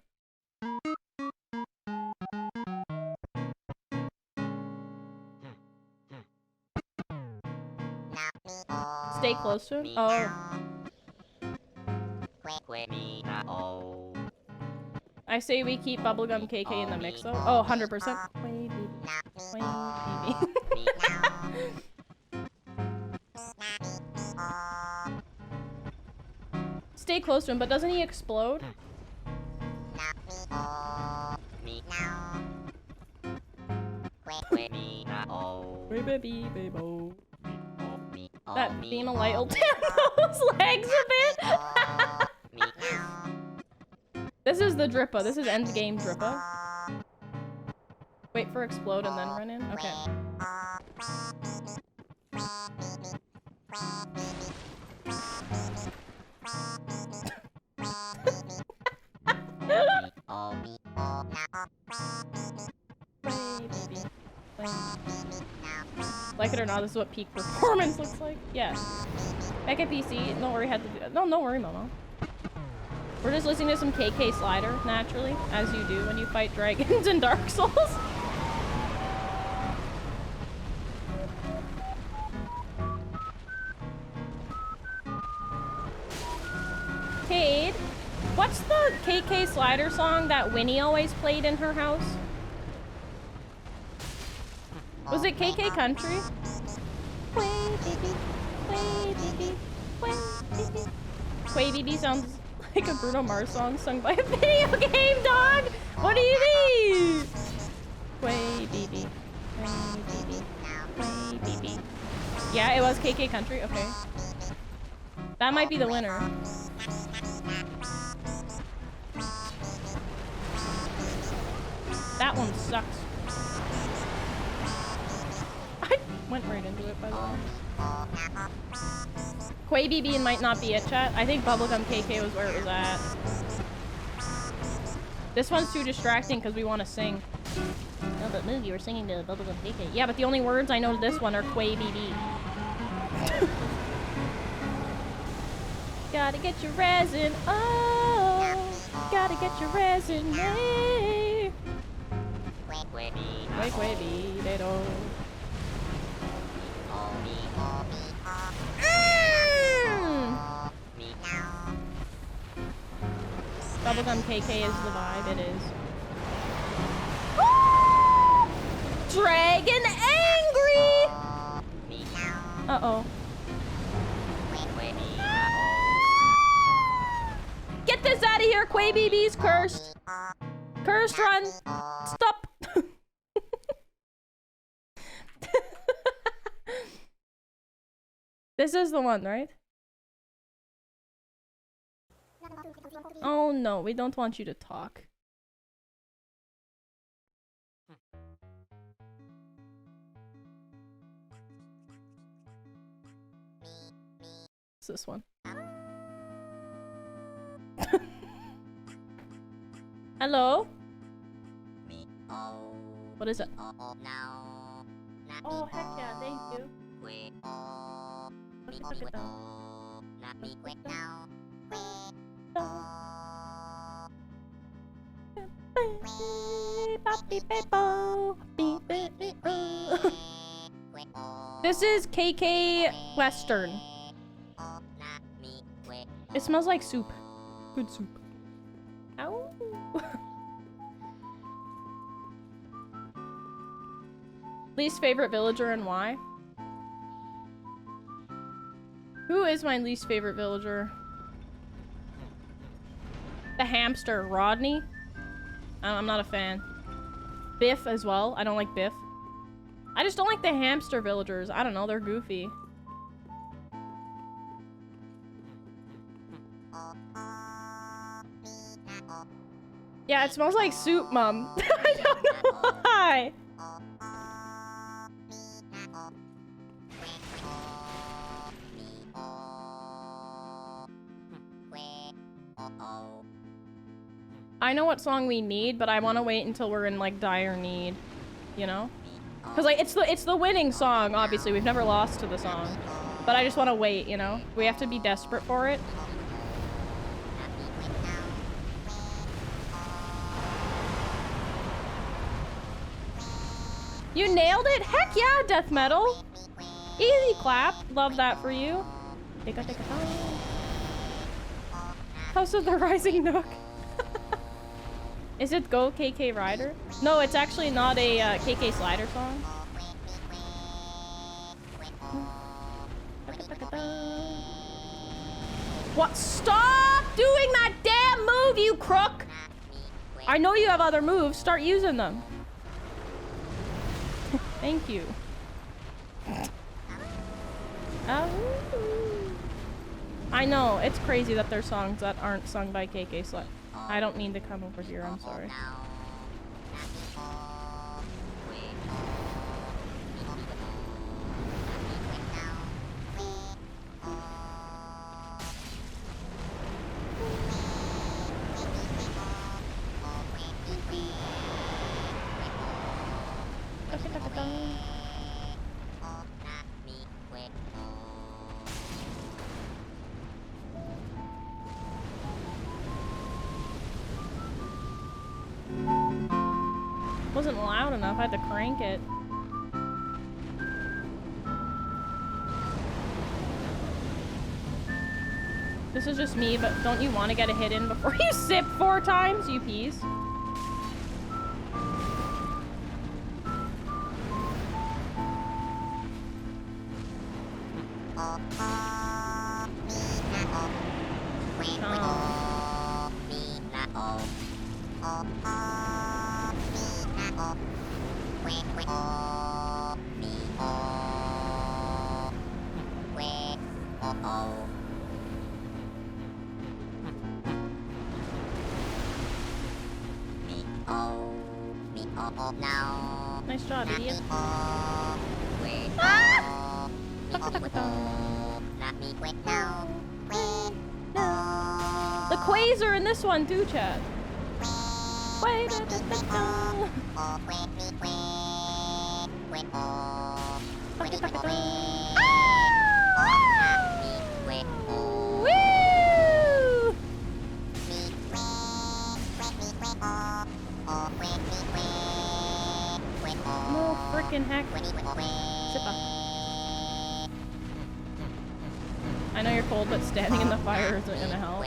[SPEAKER 1] Stay close to him? Oh. I say we keep Bubblegum KK in the mix though. Oh, 100%. Stay close to him, but doesn't he explode? That beam of light will tip those legs a bit. This is the Drippa. This is endgame Drippa. Wait for explode and then run in? Okay. Like it or not, this is what peak performance looks like. Yeah. Back at PC, no worry, had to do that. No, no worry, Momo. We're just listening to some KK Slider, naturally, as you do when you fight dragons in Dark Souls. What's the KK Slider song that Winnie always played in her house? Was it KK Country? Quay BB, Quay BB, Quay BB. Quay BB sounds like a Bruno Mars song sung by a video game, dog! What do you mean? Quay BB, Quay BB, Quay BB. Yeah, it was KK Country, okay. That might be the winner. That one sucks. I went right into it, by the way. Quay BB might not be it, chat. I think Bubblegum KK was where it was at. This one's too distracting because we want to sing. No, but Moog, you were singing to Bubblegum KK. Yeah, but the only words I know to this one are Quay BB. Gotta get your resin. Oh, gotta get your resume. Quay BB, they don't. Bubblegum KK is the vibe, it is. Dragon angry! Uh-oh. Get this out of here, Quay BB's cursed. Cursed run. Stop. This is the one, right? Oh no, we don't want you to talk. It's this one. Hello? What is it? Oh, heck yeah, thank you. Look at that. This is KK Western. It smells like soup. Good soup. Ow. Least favorite villager and why? Who is my least favorite villager? The hamster, Rodney. I'm not a fan. Biff as well. I don't like Biff. I just don't like the hamster villagers. I don't know, they're goofy. Yeah, it smells like soup, Mom. I don't know why. I know what song we need, but I want to wait until we're in like dire need, you know? Cause like it's the winning song. Obviously, we've never lost to the song, but I just want to wait, you know? We have to be desperate for it. You nailed it! Heck yeah, death metal! Easy clap. Love that for you. House of the Rising Nook. Is it Go KK Rider? No, it's actually not a KK Slider song. What? Stop doing that damn move, you crook! I know you have other moves. Start using them. Thank you. Oh. I know, it's crazy that there's songs that aren't sung by KK Slider. I don't mean to come over here, I'm sorry. Wasn't loud enough, I had to crank it. This is just me, but don't you want to get a hit in before you sip 4 times, you peas? Nice job, idiot. Ah! The quays are in this one too, Chad. No frickin' heck. Sippa. I know you're cold, but standing in the fire isn't gonna help.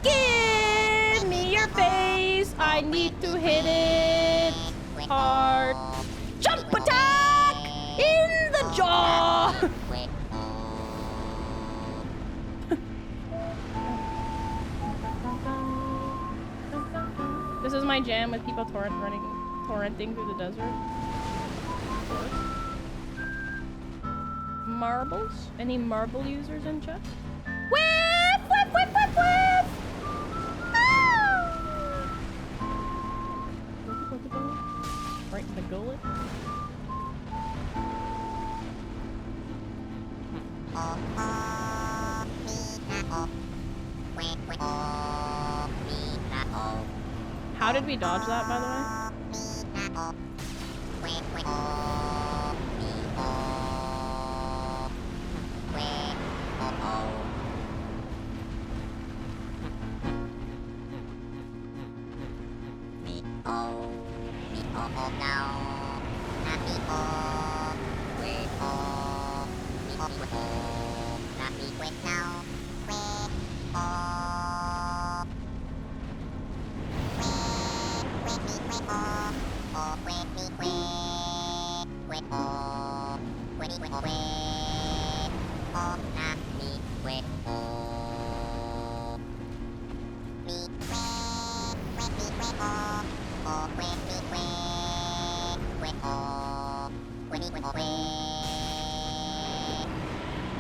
[SPEAKER 1] Give me your face. I need to hit it hard. Jump attack in the jaw. This is my jam with people torrenting through the desert. Marbles? Any marble users in chat? Whip! Whip! Whip! Whip! Whip! Ah! Right in the gullet. How did we dodge that, by the way?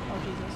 [SPEAKER 1] Oh, Jesus.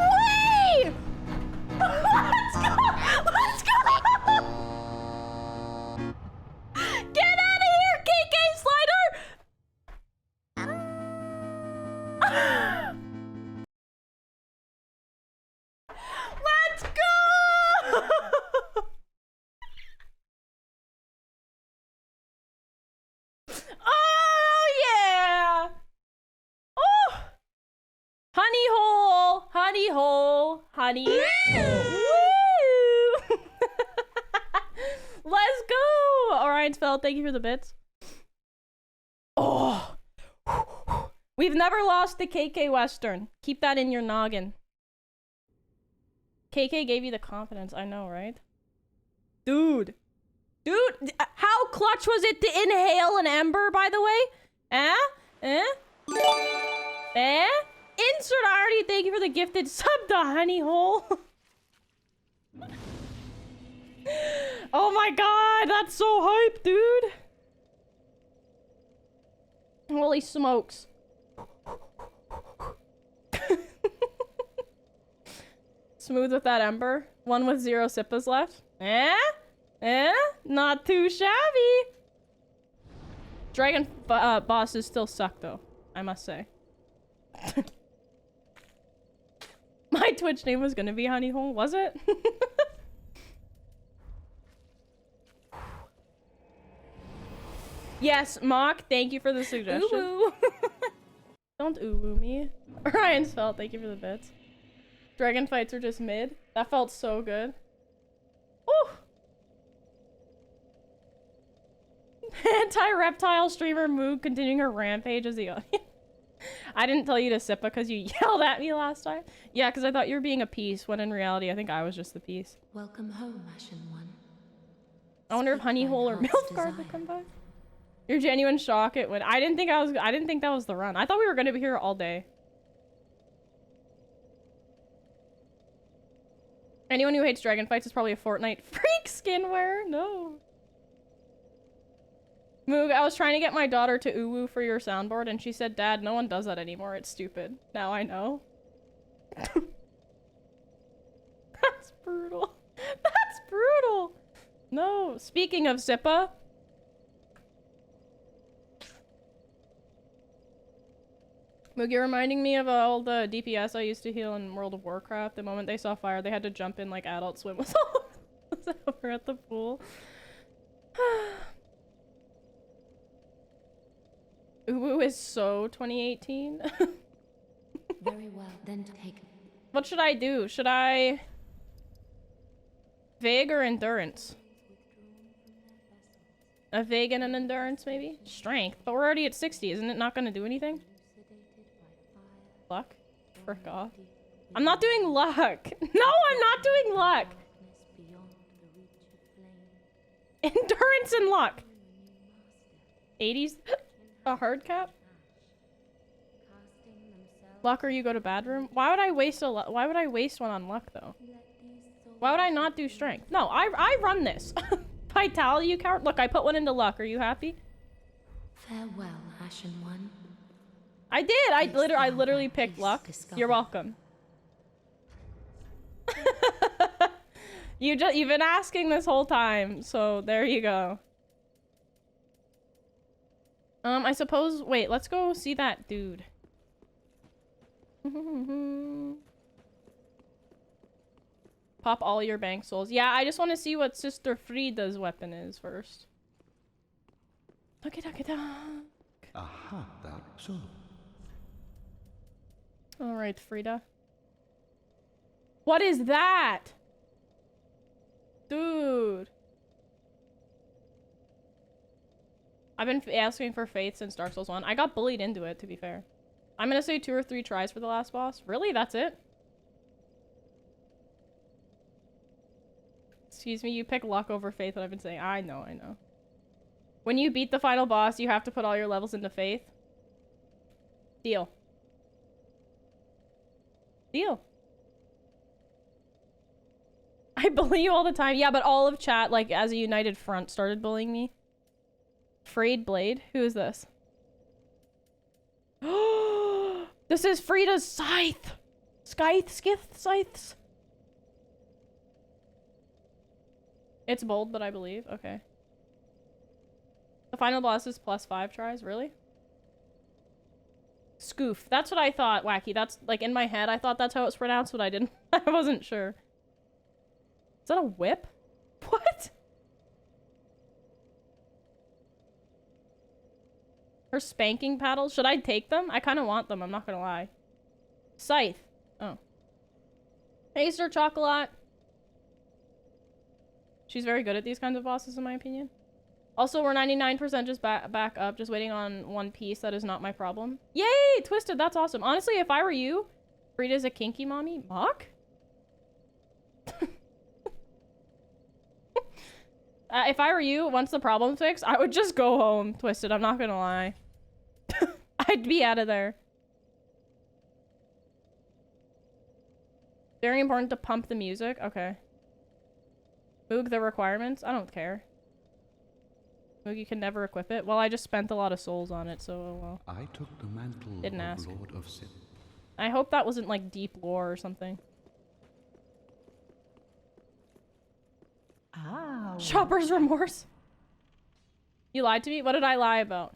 [SPEAKER 1] way! Let's go! Get out of here, KK Slider! Let's go! Oh yeah! Oh! Honey hole, honey hole, honey hole. Woo! Let's go! Orion's fell, thank you for the bits. Oh! We've never lost the KK Western. Keep that in your noggin. KK gave you the confidence, I know, right? Dude, how clutch was it to inhale an ember, by the way? Insert already, thank you for the gifted sub to Honey Hole. Oh my god, that's so hype, dude. Holy smokes. Smooth with that ember. One with 0 sippas left. Not too shabby. Dragon bosses still suck though, I must say. My Twitch name was gonna be Honey Hole, was it? Yes, Mock, thank you for the suggestion. Ooh. Don't ooh me. Ryan's felt, thank you for the bits. Dragon fights are just mid. That felt so good. Ooh. Anti-reptile streamer Moog continuing her rampage as the audience. I didn't tell you to sip because you yelled at me last time. Yeah, because I thought you were being a piece, when in reality I think I was just the piece.
[SPEAKER 2] Welcome home, Ashen One.
[SPEAKER 1] I wonder if Honey Hole or Mildir would come by. Your genuine shock it would. I didn't think that was the run. I thought we were gonna be here all day. Anyone who hates dragon fights is probably a Fortnite freak skin wearer. No. Moog, I was trying to get my daughter to uwu for your soundboard and she said, Dad, no one does that anymore. It's stupid. Now I know. That's brutal. That's brutal. No. Speaking of Zippa. Moog, you're reminding me of all the DPS I used to heal in World of Warcraft. The moment they saw fire, they had to jump in like Adult Swim was over at the pool. Uwu is so 2018.
[SPEAKER 2] Very well, then take.
[SPEAKER 1] What should I do? Should I... Vague or endurance? A vague and an endurance, maybe? Strength. But we're already at 60. Isn't it not going to do anything? Luck? Frick off. I'm not doing luck. No, I'm not doing luck. Endurance and luck. 80s? A hard cap? Luck or you go to bad room? Why would I waste why would I waste one on luck though? Why would I not do strength? No, I run this. Vitality, you coward. Look, I put one into luck. Are you happy?
[SPEAKER 2] Farewell, Ashen One.
[SPEAKER 1] I did. I literally picked luck. You're welcome. You've been asking this whole time, so there you go. I suppose. Wait, let's go see that dude. Pop all your bank souls. Yeah, I just want to see what Sister Frida's weapon is first.
[SPEAKER 4] Aha, that so.
[SPEAKER 1] All right, Frida. What is that? Dude. I've been asking for Faith since Dark Souls 1. I got bullied into it, to be fair. I'm gonna say 2 or 3 tries for the last boss. Really? That's it? Excuse me, you pick luck over Faith, what I've been saying. I know, I know. When you beat the final boss, you have to put all your levels into Faith. Deal. Deal. I bully you all the time. Yeah, but all of chat, like, as a united front, started bullying me. Frayed Blade? Who is this? This is Frida's scythe! Scythes? It's bold, but I believe. Okay. The final boss is +5 tries? Really? Scoof. That's what I thought, Wacky. That's, like, in my head, I thought that's how it's pronounced, but I didn't. I wasn't sure. Is that a whip? What? Her spanking paddles? Should I take them? I kind of want them, I'm not gonna lie. Scythe. Oh. Hey, Sir Chocolat. She's very good at these kinds of bosses, in my opinion. Also, we're 99% just back up, just waiting on one piece. That is not my problem. Yay! Twisted, that's awesome. Honestly, if I were you, Frida's a kinky mommy. Mock? If I were you, once the problem's fixed, I would just go home, Twisted. I'm not gonna lie. I'd be out of there. Very important to pump the music. Okay. Moog, the requirements? I don't care. Moog, you can never equip it. Well, I just spent a lot of souls on it, so well.
[SPEAKER 4] I took the mantle
[SPEAKER 1] Didn't
[SPEAKER 4] of
[SPEAKER 1] ask.
[SPEAKER 4] Lord of Sin.
[SPEAKER 1] I hope that wasn't like deep lore or something.
[SPEAKER 5] Ah.
[SPEAKER 1] Shopper's remorse. You lied to me? What did I lie about?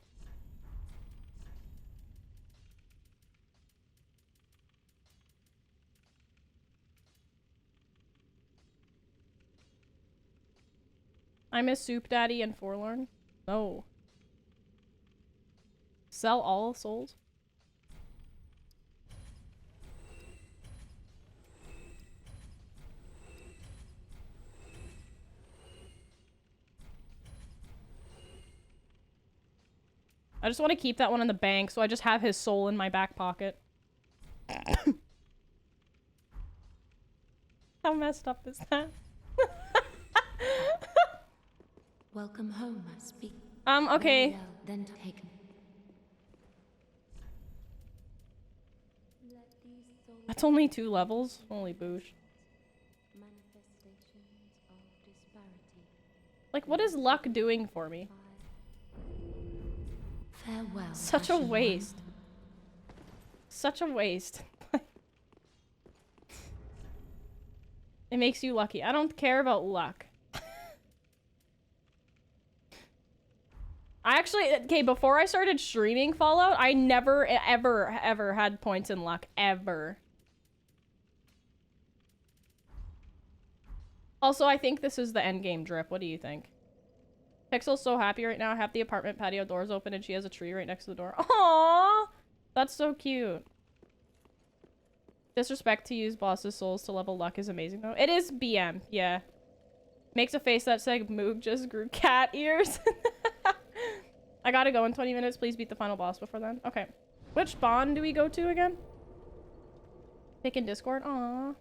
[SPEAKER 1] I miss Soup Daddy and Forlorn. No. Sell all souls? I just want to keep that one in the bank, so I just have his soul in my back pocket. How messed up is that?
[SPEAKER 2] Welcome home, I speak.
[SPEAKER 1] Okay.
[SPEAKER 2] Very well, then taken.
[SPEAKER 1] That's only 2 levels? Holy boosh. Like, what is luck doing for me?
[SPEAKER 2] Farewell.
[SPEAKER 1] Such a waste. Such a waste. It makes you lucky. I don't care about luck. I actually, okay, before I started streaming Fallout, I never, ever had points in luck. Ever. Also, I think this is the endgame drip. What do you think? Pixel's so happy right now. I have the apartment patio doors open and she has a tree right next to the door. Aww! That's so cute. Disrespect to use boss's souls to level luck is amazing though. It is BM, yeah. Makes a face that said Moog just grew cat ears. I gotta go in 20 minutes. Please beat the final boss before then. Okay. Which spawn do we go to again? Pick in Discord? Aww.